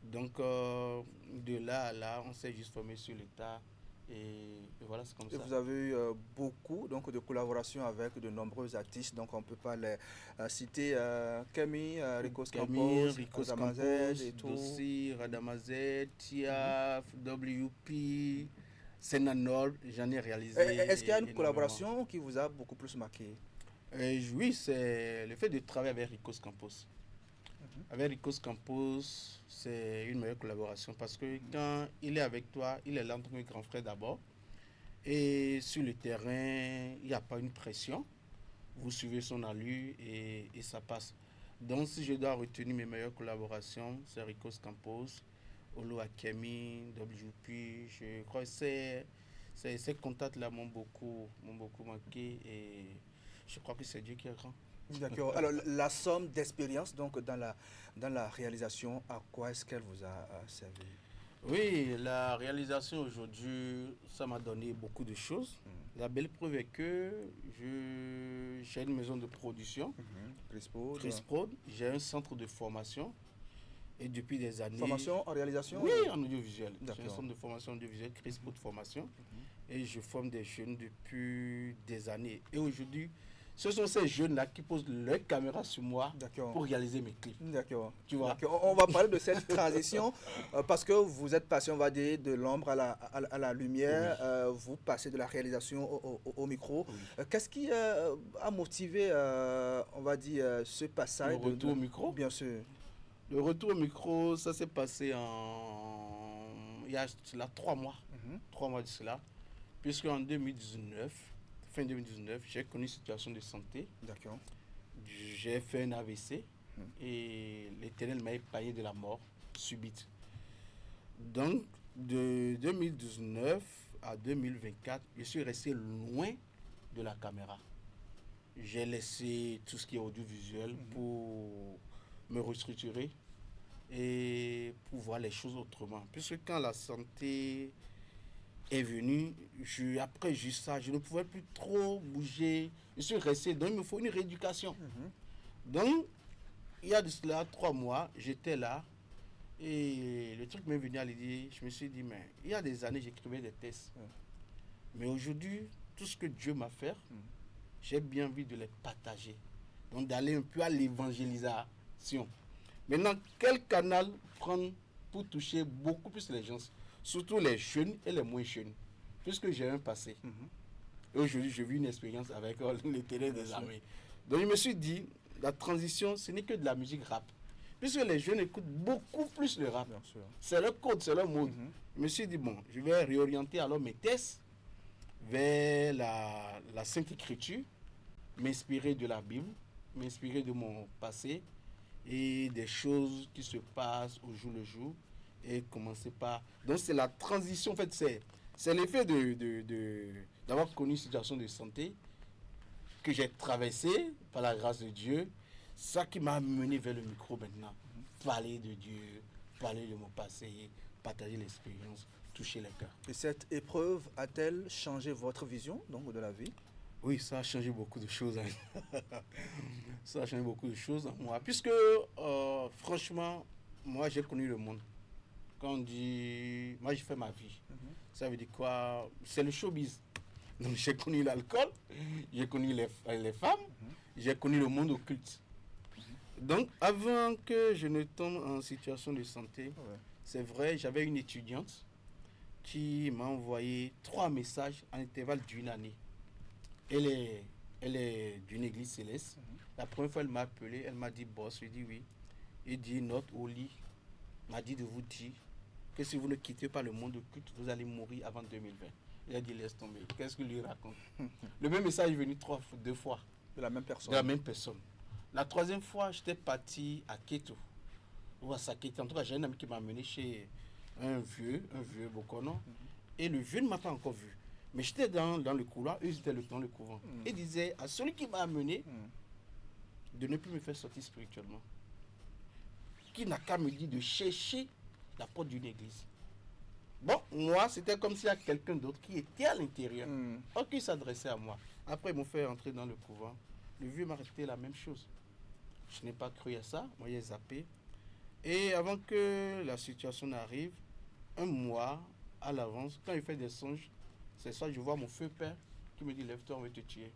Donc de là à là, on s'est juste formé sur l'état. Et voilà, c'est comme ça. Vous avez eu beaucoup donc, de collaborations avec de nombreux artistes, donc on ne peut pas les citer. Kemi, Ricos Campos, Radamazed et tout. Dossi, Radamazed, Tiaf, WP, Senanol, j'en ai réalisé. Est-ce qu'il y a une collaboration qui vous a beaucoup plus marqué? Oui, c'est le fait de travailler avec Ricos Campos. Avec Ricos Campos, c'est une meilleure collaboration parce que quand il est avec toi, il est là en tant que grand frère d'abord. Et sur le terrain, il n'y a pas une pression. Vous suivez son allure et ça passe. Donc, si je dois retenir mes meilleures collaborations, c'est Ricos Campos, Olo Akemi, WP. Je crois que ces contacts-là m'ont beaucoup marqué et je crois que c'est Dieu qui est grand. D'accord. Alors, la somme d'expérience donc dans la réalisation, à quoi est-ce qu'elle vous a servi? Oui, la réalisation aujourd'hui, ça m'a donné beaucoup de choses. La belle preuve est que j'ai une maison de production, Chris Prod. J'ai un centre de formation et depuis des années... Formation en réalisation? Oui, en audiovisuel. J'ai un centre de formation audiovisuel, Chris Prod Formation. Et je forme des jeunes depuis des années. Et aujourd'hui, ce sont ces jeunes-là qui posent leur caméra sur moi pour réaliser mes clips. D'accord. Tu vois. On va parler de cette transition parce que vous êtes passé, on va dire, de l'ombre à la lumière. Vous passez de la réalisation au micro. Qu'est-ce qui a motivé, on va dire, ce passage? Le retour au micro? Bien sûr. Le retour au micro, ça s'est passé il y a 3 mois. 3 mois de cela. Puisque en 2019, fin 2019, j'ai connu une situation de santé. D'accord. J'ai fait un AVC et l'Éternel m'a épargné de la mort subite. Donc, de 2019 à 2024, je suis resté loin de la caméra. J'ai laissé tout ce qui est audiovisuel pour me restructurer et pour voir les choses autrement. Puisque quand la santé est venu, après juste ça, je ne pouvais plus trop bouger. Je suis resté, donc il me faut une rééducation. Donc, il y a de cela 3 mois, j'étais là et le truc m'est venu à l'idée. Je me suis dit, mais il y a des années, j'écrivais des textes. Mais aujourd'hui, tout ce que Dieu m'a fait, j'ai bien envie de les partager. Donc, d'aller un peu à l'évangélisation. Maintenant, quel canal prendre pour toucher beaucoup plus les gens? Surtout les jeunes et les moins jeunes, puisque j'ai un passé. Et aujourd'hui, j'ai vu une expérience avec l'Éternel des armées. Donc, je me suis dit, la transition, ce n'est que de la musique rap. Puisque les jeunes écoutent beaucoup plus le rap. C'est leur code, c'est leur mode. Je me suis dit, bon, je vais réorienter alors mes tests vers la Sainte Écriture, m'inspirer de la Bible, m'inspirer de mon passé et des choses qui se passent au jour le jour. Et commencer par... Donc c'est la transition, en fait, c'est l'effet d'avoir connu une situation de santé que j'ai traversée par la grâce de Dieu. Ça qui m'a mené vers le micro maintenant. Parler de Dieu, parler de mon passé, partager l'expérience, toucher les cœurs. Et cette épreuve a-t-elle changé votre vision donc, de la vie? Oui, ça a changé beaucoup de choses. Ça a changé beaucoup de choses en moi. Puisque, franchement, moi j'ai connu le monde. Quand on dit, moi j'ai fait ma vie, ça veut dire quoi? C'est le showbiz. Donc j'ai connu l'alcool, j'ai connu les femmes, j'ai connu le monde occulte. Donc avant que je ne tombe en situation de santé, c'est vrai, j'avais une étudiante qui m'a envoyé 3 messages en intervalle d'une année. Elle est d'une église céleste. La première fois elle m'a appelé, elle m'a dit boss, je dis oui. Il dit notre Oli m'a dit de vous dire que si vous ne quittez pas le monde du culte, vous allez mourir avant 2020. Il a dit laisse tomber. Qu'est-ce qu'il lui raconte? Le même message est venu 2 fois. De la même personne. De la même personne. La 3e fois, j'étais parti à Keto. Ou à Sakete. En tout cas, j'ai un ami qui m'a amené chez un vieux Bokono. Et le vieux ne m'a pas encore vu. Mais j'étais dans le couloir, eux étaient dans le couvent. Il disait à celui qui m'a amené de ne plus me faire sortir spirituellement. Qui n'a qu'à me dire de chercher la porte d'une église. Bon, moi, c'était comme s'il y a quelqu'un d'autre qui était à l'intérieur. Or, qui s'adressait à moi. Après, ils m'ont fait entrer dans le couvent. Le vieux m'a répété la même chose. Je n'ai pas cru à ça. Moi, j'ai zappé. Et avant que la situation n'arrive, 1 mois à l'avance, quand il fait des songes, c'est ça, je vois mon feu père qui me dit lève-toi, on va te tuer.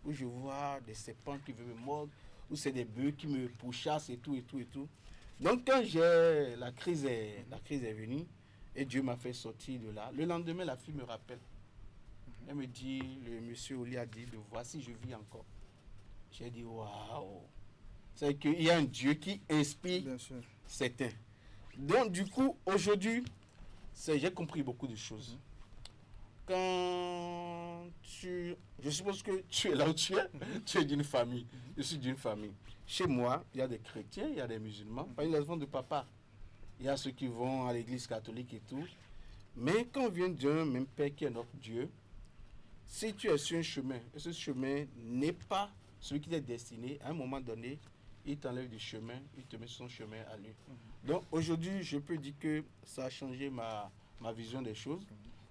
Ou je vois des serpents qui veulent me mordre, ou c'est des bœufs qui me pourchassent et tout. Donc quand la crise est venue et Dieu m'a fait sortir de là, le lendemain la fille me rappelle. Elle me dit, le monsieur Oli a dit de voir si je vis encore. J'ai dit waouh. C'est qu'il y a un Dieu qui inspire certains. Donc du coup aujourd'hui, j'ai compris beaucoup de choses. Je suppose que tu es là où tu es d'une famille. Je suis d'une famille. Chez moi, il y a des chrétiens, il y a des musulmans, il y a les enfants de papa. Il y a ceux qui vont à l'église catholique et tout. Mais quand on vient d'un même Père qui est notre Dieu, si tu es sur un chemin, et ce chemin n'est pas celui qui t'est destiné, à un moment donné, il t'enlève du chemin, il te met sur son chemin à lui. Donc aujourd'hui, je peux dire que ça a changé ma vision des choses.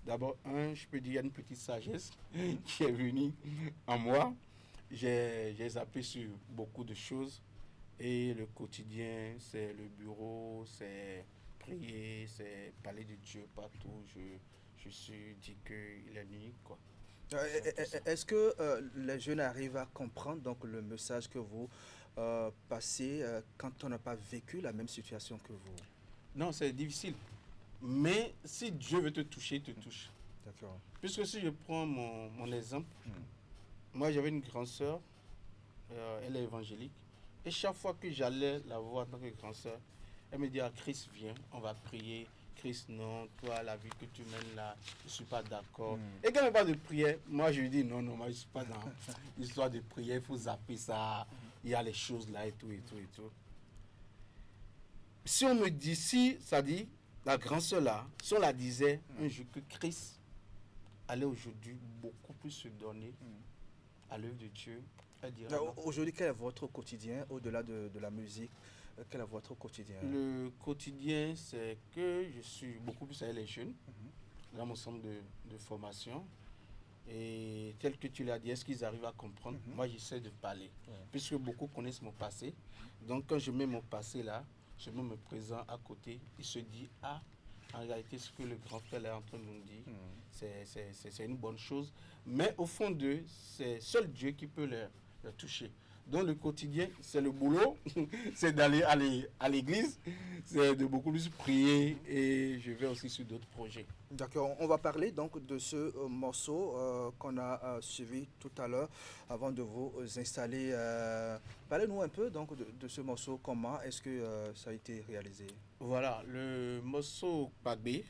D'abord, je peux dire qu'il y a une petite sagesse qui est venue en moi. J'ai zappé sur beaucoup de choses. Et le quotidien, c'est le bureau, c'est prier, c'est parler de Dieu partout. Je suis dit qu'il est unique, quoi. Est-ce que les jeunes arrivent à comprendre donc, le message que vous passez quand on n'a pas vécu la même situation que vous? Non, c'est difficile. Mais si Dieu veut te toucher, il te touche. D'accord. Puisque si je prends mon exemple, moi j'avais une grande sœur, elle est évangélique, et chaque fois que j'allais la voir en tant que grande sœur, elle me dit, ah, Christ viens, on va prier. Christ, non, toi, la vie que tu mènes là, je ne suis pas d'accord. Et quand elle me parle de prière, moi je lui dis, non, moi je ne suis pas dans l'histoire de prière, il faut zapper ça, il y a les choses là et tout. Si on me dit, ça dit, la grande sœur là, si on la disait un jour que Christ allait aujourd'hui beaucoup plus se donner à l'œuvre de Dieu, elle dirait. Aujourd'hui, quel est votre quotidien, au-delà de la musique? Quel est votre quotidien? Le quotidien, c'est que je suis beaucoup plus avec les jeunes, dans mon centre de formation. Et tel que tu l'as dit, est-ce qu'ils arrivent à comprendre? Moi, j'essaie de parler, puisque beaucoup connaissent mon passé. Donc, quand je mets mon passé là, je mets mon présent à côté, il se dit, ah, en réalité, ce que le grand frère est en train de nous dire, c'est une bonne chose. Mais au fond d'eux, c'est seul Dieu qui peut les toucher. Donc le quotidien, c'est le boulot, c'est d'aller à l'église, c'est de beaucoup plus prier, et je vais aussi sur d'autres projets. D'accord, on va parler donc de ce morceau qu'on a suivi tout à l'heure avant de vous installer. Parlez-nous un peu donc de ce morceau, comment est-ce que ça a été réalisé? Voilà, le morceau Pagbé,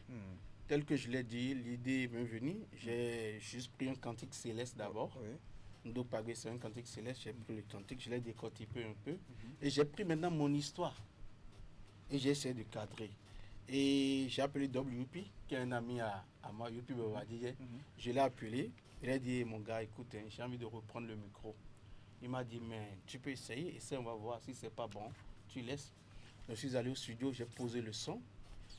tel que je l'ai dit, l'idée m'est venue. J'ai juste pris un cantique céleste d'abord. Donc Pagbé, c'est un cantique céleste, j'ai pris le cantique, je l'ai décortiqué un peu. Et j'ai pris maintenant mon histoire. Et j'ai essayé de cadrer. Et j'ai appelé WP, qui est un ami à moi, Youpi Bobadi. Je l'ai appelé. Il a dit, mon gars, écoute, j'ai envie de reprendre le micro. Il m'a dit, mais tu peux essayer, on va voir. Si c'est pas bon, tu laisses. Je suis allé au studio, j'ai posé le son.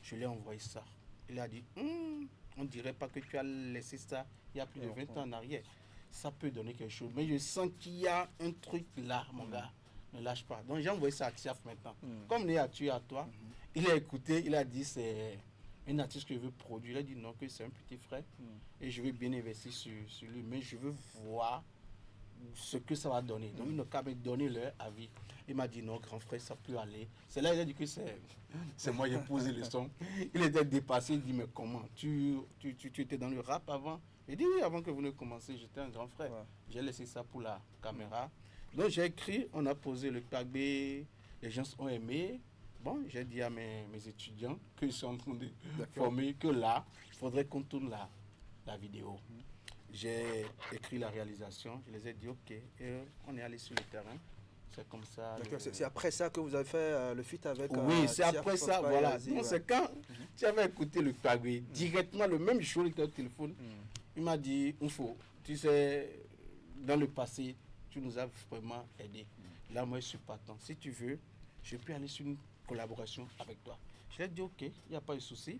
Je lui ai envoyé ça. Il a dit, on ne dirait pas que tu as laissé ça il y a plus de 20 ans en arrière. Ça peut donner quelque chose. Mais je sens qu'il y a un truc là, mon gars. Ne lâche pas. Donc j'ai envoyé ça à Tiaf maintenant. Comme il a tué à toi, il a écouté, il a dit c'est un artiste que je veux produire. Il a dit non, que c'est un petit frère. Et je veux bien investir sur lui. Mais je veux voir ce que ça va donner. Donc il n'a qu'à me donner leur avis. Il m'a dit non, grand frère, ça peut aller. C'est là il a dit que c'est moi qui ai posé le son. Il était dépassé, il dit mais comment tu étais dans le rap avant? Il dit oui, avant que vous ne commenciez, j'étais un grand frère. J'ai laissé ça pour la caméra. Donc j'ai écrit, on a posé le Pagbé, les gens ont aimé. Bon, j'ai dit à mes étudiants que je suis en train de D'accord. former que là, il faudrait qu'on tourne la vidéo. J'ai écrit la réalisation, je les ai dit OK, et on est allé sur le terrain. C'est comme ça. D'accord, c'est après ça que vous avez fait le feat avec Oui, c'est Tiaf après ça, Papa voilà. Yazi, Donc ouais. c'est quand j'avais écouté le Kagwe, directement le même jour, il était au téléphone. Il m'a dit, Oufo, tu sais, dans le passé, tu nous as vraiment aidé. Là, moi, je suis partant. Si tu veux, je peux aller sur une collaboration avec toi. Je lui ai dit, OK, il n'y a pas de souci.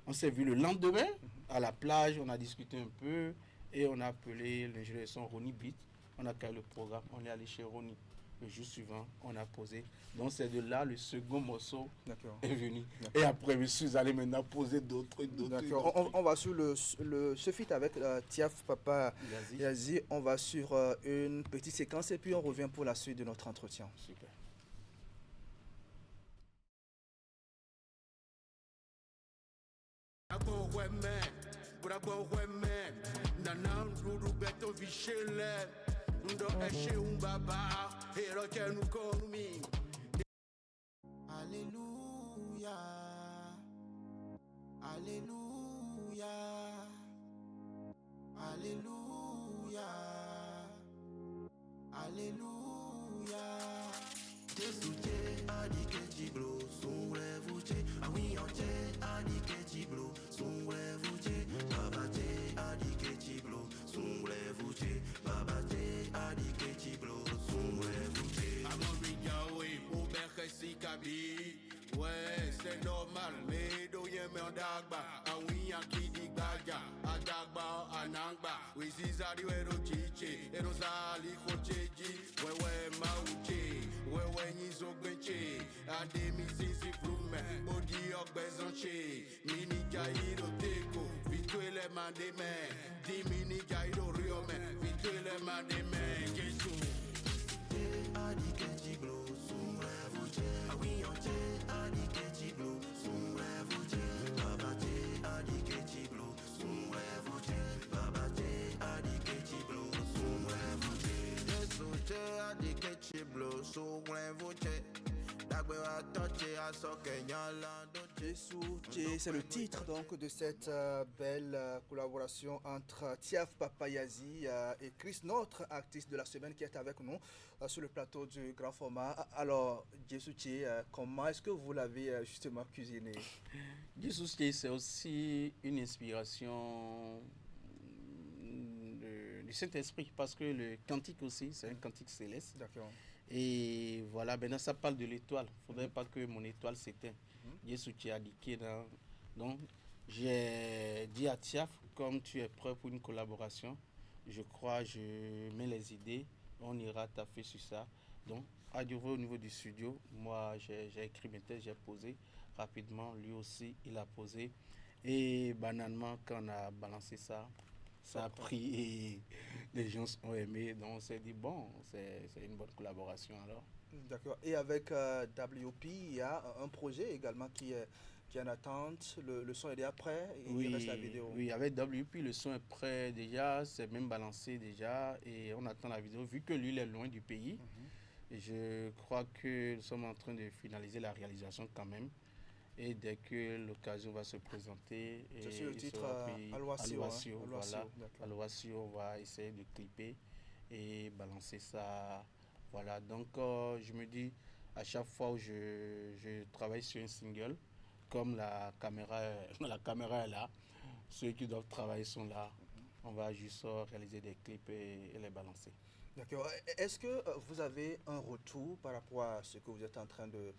On s'est vu le lendemain à la plage, on a discuté un peu et on a appelé l'ingénieur de son Ronnie Beat. On a créé le programme, on est allé chez Ronnie. Le jour suivant, on a posé. Donc c'est de là le second morceau D'accord. est venu. Et après, je suis allé maintenant poser d'autres. D'accord. On va sur ce feat avec Tiaf Papa Yazi. Yazi. On va sur une petite séquence et puis on revient pour la suite de notre entretien. Super. Alléluia, Alléluia, Alléluia, Alléluia. Jésus a dit que Tiblo, son rêve, ah oui, on a dit que Tiblo, son rêve, Baba a dit que Tiblo, son rêve, Baba a dit que Tiblo, son rêve. Ouais, c'est normal, mais doyen me dagba, a oui en qui dit gaja, a dagba, a nangba, oui zizari wero chiche, ero zali kocheji, ouais mauche, ouais nizo gwenche, a demi zizi flume, body okbezonche, mini jairo teko, vituele mandeme, dimini jairo riome, vituele mandeme, Jésus. A dit que Tiblo, son rêve, ah oui, on a dit que Tiblo, son rêve, Baba a dit que Tiblo, son rêve, Baba a dit que Tiblo, son rêve, Jésus a dit que Tiblo, son rêve, Dagbewa toche a sokenyala Jésus, c'est le titre donc de cette belle collaboration entre Tiaf Papa Yazi et Chris, notre artiste de la semaine qui est avec nous sur le plateau du grand format. Alors, Jésus, comment est-ce que vous l'avez justement cuisiné? Jesus, c'est aussi une inspiration du Saint-Esprit parce que le cantique aussi, c'est un cantique céleste. D'accord. Et voilà, maintenant ça parle de l'étoile. Il ne faudrait pas que mon étoile s'éteigne. Jésus a dit que donc, j'ai dit à Tiaf, comme tu es prêt pour une collaboration, je crois, je mets les idées, on ira taffer sur ça. Donc, à au niveau du studio, moi j'ai écrit mes textes, j'ai posé rapidement, lui aussi il a posé. Et banalement, quand on a balancé ça, ça a pris et les gens ont aimé. Donc on s'est dit, bon, c'est une bonne collaboration alors. D'accord. Et avec WP, il y a un projet également qui est en attente. Le son est déjà prêt et il reste la vidéo. Oui, avec WP, le son est prêt déjà, c'est même balancé déjà et on attend la vidéo. Vu que lui, il est loin du pays, je crois que nous sommes en train de finaliser la réalisation quand même. Et dès que l'occasion va se présenter, C'est sur le titre Alouassio, voilà. voilà. Alouassio, on va essayer de clipper et balancer ça. Voilà, donc je me dis, à chaque fois où je travaille sur un single, comme la caméra est là, ceux qui doivent travailler sont là, on va juste réaliser des clips et les balancer. D'accord. Est-ce que vous avez un retour par rapport à ce que vous êtes en train de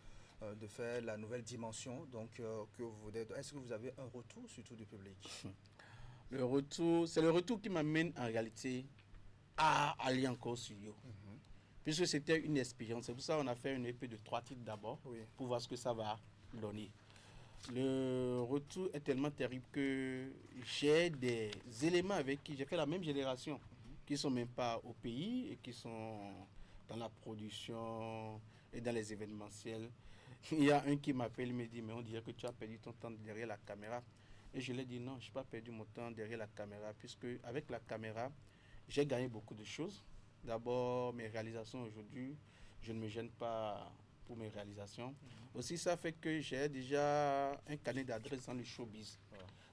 faire, la nouvelle dimension donc, que vous êtes. Est-ce que vous avez un retour surtout du public? Le retour, c'est le retour qui m'amène en réalité à aller encore au studio. Puisque c'était une expérience. C'est pour ça qu'on a fait une EP de 3 titres d'abord, pour voir ce que ça va donner. Le retour est tellement terrible que j'ai des éléments avec qui j'ai fait la même génération, qui ne sont même pas au pays et qui sont dans la production et dans les événementiels. Il y a un qui m'appelle, il me dit, mais on dirait que tu as perdu ton temps derrière la caméra. Et je lui ai dit, non, je n'ai pas perdu mon temps derrière la caméra, puisque avec la caméra, j'ai gagné beaucoup de choses. D'abord, mes réalisations aujourd'hui, je ne me gêne pas pour mes réalisations. Aussi, ça fait que j'ai déjà un carnet d'adresses dans le showbiz.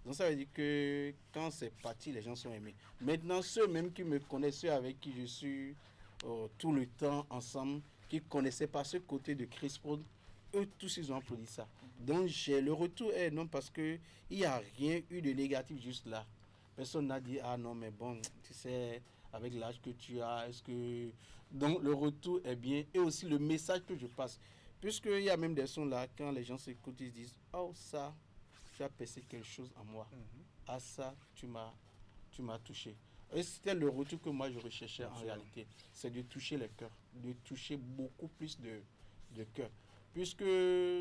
Donc ça veut dire que quand c'est parti, les gens sont aimés. Maintenant, ceux même qui me connaissent, ceux avec qui je suis tout le temps ensemble, qui ne connaissaient pas ce côté de Chris Prod, eux tous ils ont applaudi ça. Donc le retour est non, parce qu'il n'y a rien eu de négatif juste là. Personne n'a dit ah non mais bon, tu sais, avec l'âge que tu as, est-ce que... Donc le retour est bien, et aussi le message que je passe. Puisqu'il y a même des sons là, quand les gens s'écoutent, ils se disent oh ça, tu as percé quelque chose en moi. Ah ça, tu m'as touché. Et c'était le retour que moi je recherchais en réalité. C'est de toucher les cœurs, de toucher beaucoup plus de cœurs. Puisque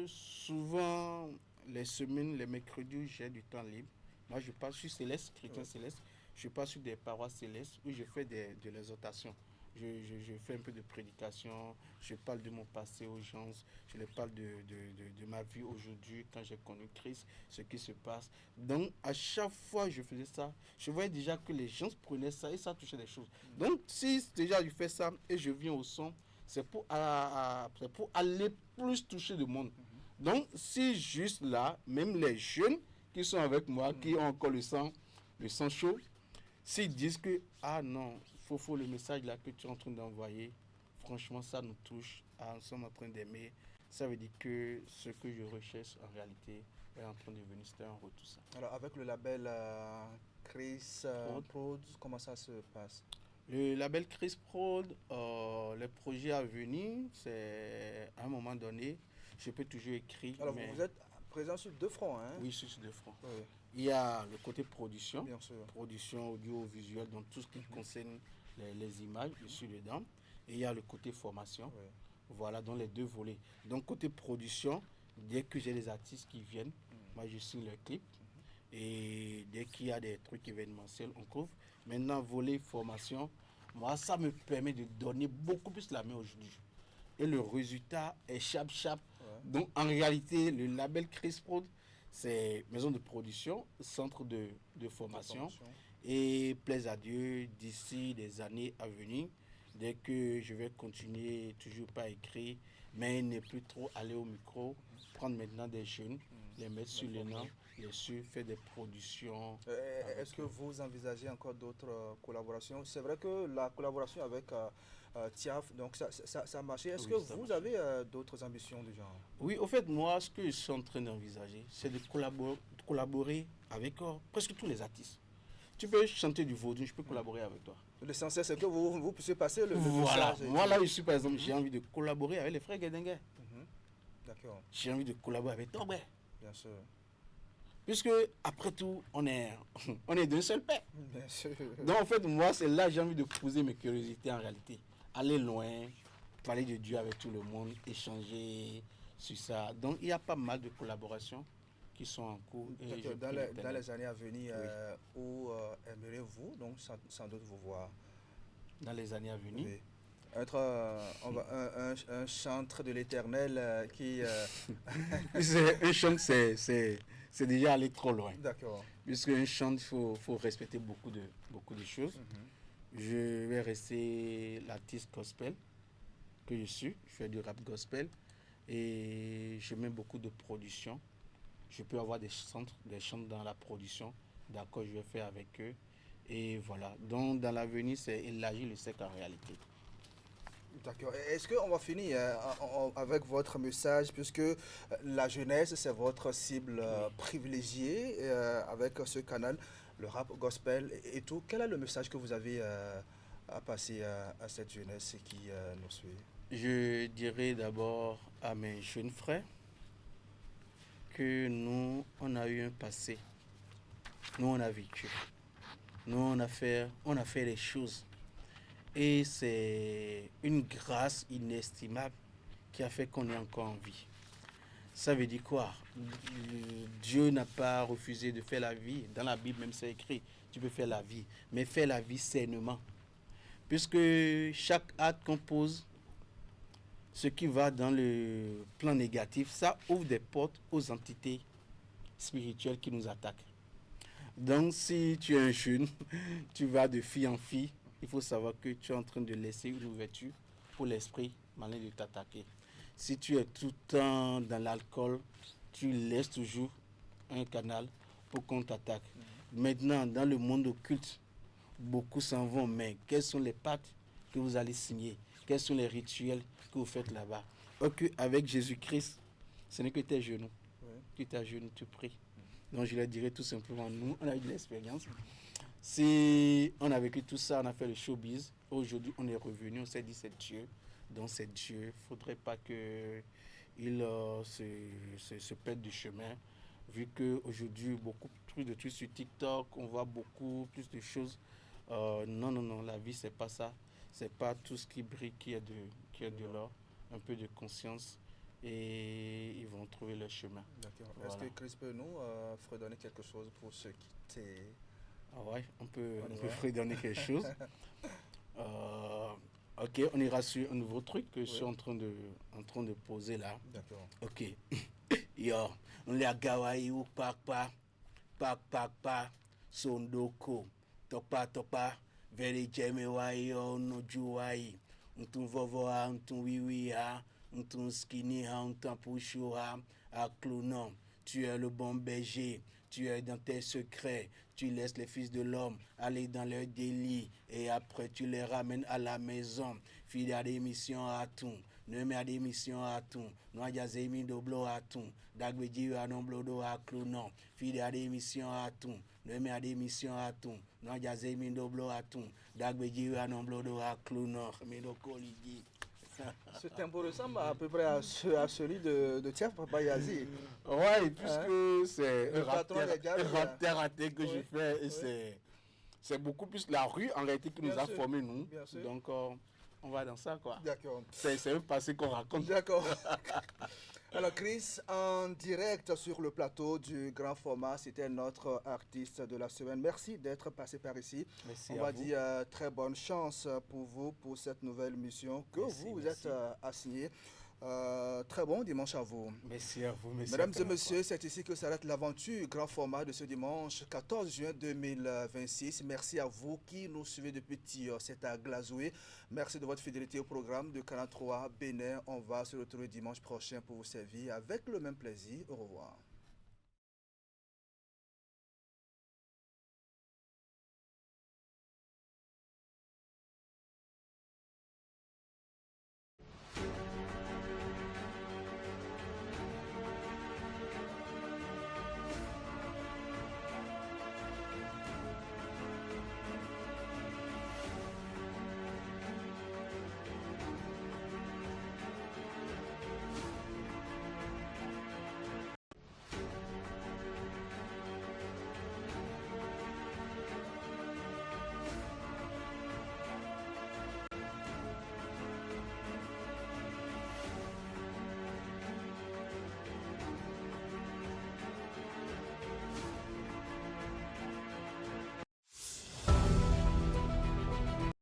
souvent, les semaines, les mercredis, j'ai du temps libre. Moi, je passe sur Céleste, chrétien Céleste. Je passe sur des paroisses célestes où je fais de l'exhortation. Je fais un peu de prédication, je parle de mon passé aux gens, je leur parle de ma vie aujourd'hui, quand j'ai connu Christ, ce qui se passe. Donc, à chaque fois que je faisais ça, je voyais déjà que les gens prenaient ça et ça touchait des choses. Donc, si déjà je fais ça et je viens au son, c'est pour aller plus toucher le monde. Donc, si juste là, même les jeunes qui sont avec moi, qui ont encore le sang chaud, s'ils disent que, ah non, faut le message là que tu es en train d'envoyer, franchement, ça nous touche, nous sommes en train d'aimer, ça veut dire que ce que je recherche en réalité est en train de venir, c'était un retour ça. Alors, avec le label Chris Prod, comment ça se passe? Le label Chris Prod, les projets à venir, c'est à un moment donné, je peux toujours écrire. Alors, vous êtes présent sur deux fronts, hein? Oui, sur deux fronts. Oui. Il y a le côté production, bien sûr, production audiovisuelle, donc tout ce qui concerne les images, je suis dedans. Et il y a le côté formation, voilà, dans les deux volets. Donc côté production, dès que j'ai des artistes qui viennent, moi je signe le clip. Et dès qu'il y a des trucs événementiels, on couvre. Maintenant, volet formation, moi ça me permet de donner beaucoup plus la main aujourd'hui. Et le résultat est chap. Donc en réalité, le label Chris Prod, c'est maison de production, centre de formation. Et plaise à Dieu, d'ici des années à venir, dès que je vais continuer toujours pas écrire, mais ne plus trop aller au micro, prendre maintenant des jeunes, les mettre sur les noms, les suivre, faire des productions. Est-ce que vous envisagez encore d'autres collaborations? C'est vrai que la collaboration avec TIAF, donc ça a marché. Est-ce que vous avez d'autres ambitions du genre? Oui, au fait, moi, ce que je suis en train d'envisager, c'est de collaborer avec presque tous les artistes. Tu peux chanter du vaudou, je peux collaborer avec toi. L'essentiel, c'est que vous puissiez passer le voilà. message. Moi, là où je suis, par exemple, j'ai envie de collaborer avec les frères Guédengue. D'accord. J'ai envie de collaborer avec Torbé. Bien sûr. Puisque, après tout, on est d'un seul père. Bien sûr. Donc, en fait, moi, c'est là que j'ai envie de poser mes curiosités en réalité. Aller loin, parler de Dieu avec tout le monde, échanger sur ça. Donc, il y a pas mal de collaborations qui sont en cours. Et dans les années à venir, où aimeriez-vous donc sans doute vous voir? Dans les années à venir, oui. Être un chantre de l'Éternel qui... Un chantre, c'est déjà aller trop loin. D'accord. Puisque un chantre, il faut respecter beaucoup de choses. Je vais rester l'artiste gospel que je suis. Je fais du rap gospel et je mets beaucoup de production. Je peux avoir des chantres dans la production. D'accord, je vais faire avec eux. Et voilà. Donc, dans l'avenir, c'est élargir le cercle en réalité. D'accord. Est-ce qu'on va finir avec votre message, puisque la jeunesse, c'est votre cible privilégiée avec ce canal, le rap gospel et tout. Quel est le message que vous avez à passer à cette jeunesse qui nous suit? Je dirais d'abord à mes jeunes frères que nous, on a eu un passé. Nous, on a vécu. Nous, on a fait les choses. Et c'est une grâce inestimable qui a fait qu'on est encore en vie. Ça veut dire quoi? Dieu n'a pas refusé de faire la vie. Dans la Bible, même c'est écrit, tu peux faire la vie. Mais faire la vie sainement. Puisque chaque acte qu'on pose, ce qui va dans le plan négatif, ça ouvre des portes aux entités spirituelles qui nous attaquent. Donc, si tu es un jeune, tu vas de fille en fille, il faut savoir que tu es en train de laisser une ouverture pour l'esprit malin de t'attaquer. Si tu es tout le temps dans l'alcool, tu laisses toujours un canal pour qu'on t'attaque. Maintenant, dans le monde occulte, beaucoup s'en vont, mais quels sont les pactes que vous allez signer? Quels sont les rituels que vous faites là-bas? Avec Jésus-Christ, ce n'est que tes genoux. Tu t'agenouilles, tu pries. Donc je leur dirais tout simplement, nous, on a eu de l'expérience. Si on a vécu tout ça, on a fait le showbiz. Aujourd'hui, on est revenu, on s'est dit c'est Dieu. Donc c'est Dieu. Il ne faudrait pas qu'il se perde du chemin. Vu qu'aujourd'hui, beaucoup plus de trucs sur TikTok, on voit beaucoup plus de choses. Non, la vie, c'est pas ça. C'est pas tout ce qui brille qui est de l'or. Un peu de conscience et ils vont trouver leur chemin. D'accord. Voilà. Est-ce que Chris peut nous fredonner quelque chose pour se quitter? Ah ouais, on peut fredonner quelque chose. Ok, on ira sur un nouveau truc que je suis en train de poser là. D'accord. Ok. Yo, on l'a gawaii ou pak, sondoko, topa, veri jeme wai yo no juwai. Untum vovoa, untum wiwia, untum skiniha, untum pushuha, à clounon. Tu es le bon berger, tu es dans tes secrets, tu laisses les fils de l'homme aller dans leur délit et après tu les ramènes à la maison. Fille à démission à tout, ne mets à démission à tout, noa jazemi doblo à tout, dagbeji à non blodo à clounon. Fille à démission à tout, ne mets à démission à tout, noa jazemi doblo à tout, dagbeji à non blodo à clounon. Médocoligi. Ce tempo ressemble à peu près à celui de Tiaf Papa Yazi. Ouais, puisque c'est un rap raté que je fais et c'est beaucoup plus la rue en réalité qui nous a formés nous. Donc on va dans ça quoi. D'accord. C'est un passé qu'on raconte. D'accord. Alors Chris, en direct sur le plateau du grand format, c'était notre artiste de la semaine. Merci d'être passé par ici. Merci. On va dire très bonne chance pour vous pour cette nouvelle mission que vous êtes assigné. Très bon dimanche à vous. Merci à vous. Mesdames et messieurs, c'est ici que s'arrête l'aventure grand format de ce dimanche 14 juin 2026. Merci à vous qui nous suivez depuis Tio, c'est à Glazoué. Merci de votre fidélité au programme de 43 Bénin. On va se retrouver dimanche prochain pour vous servir avec le même plaisir. Au revoir.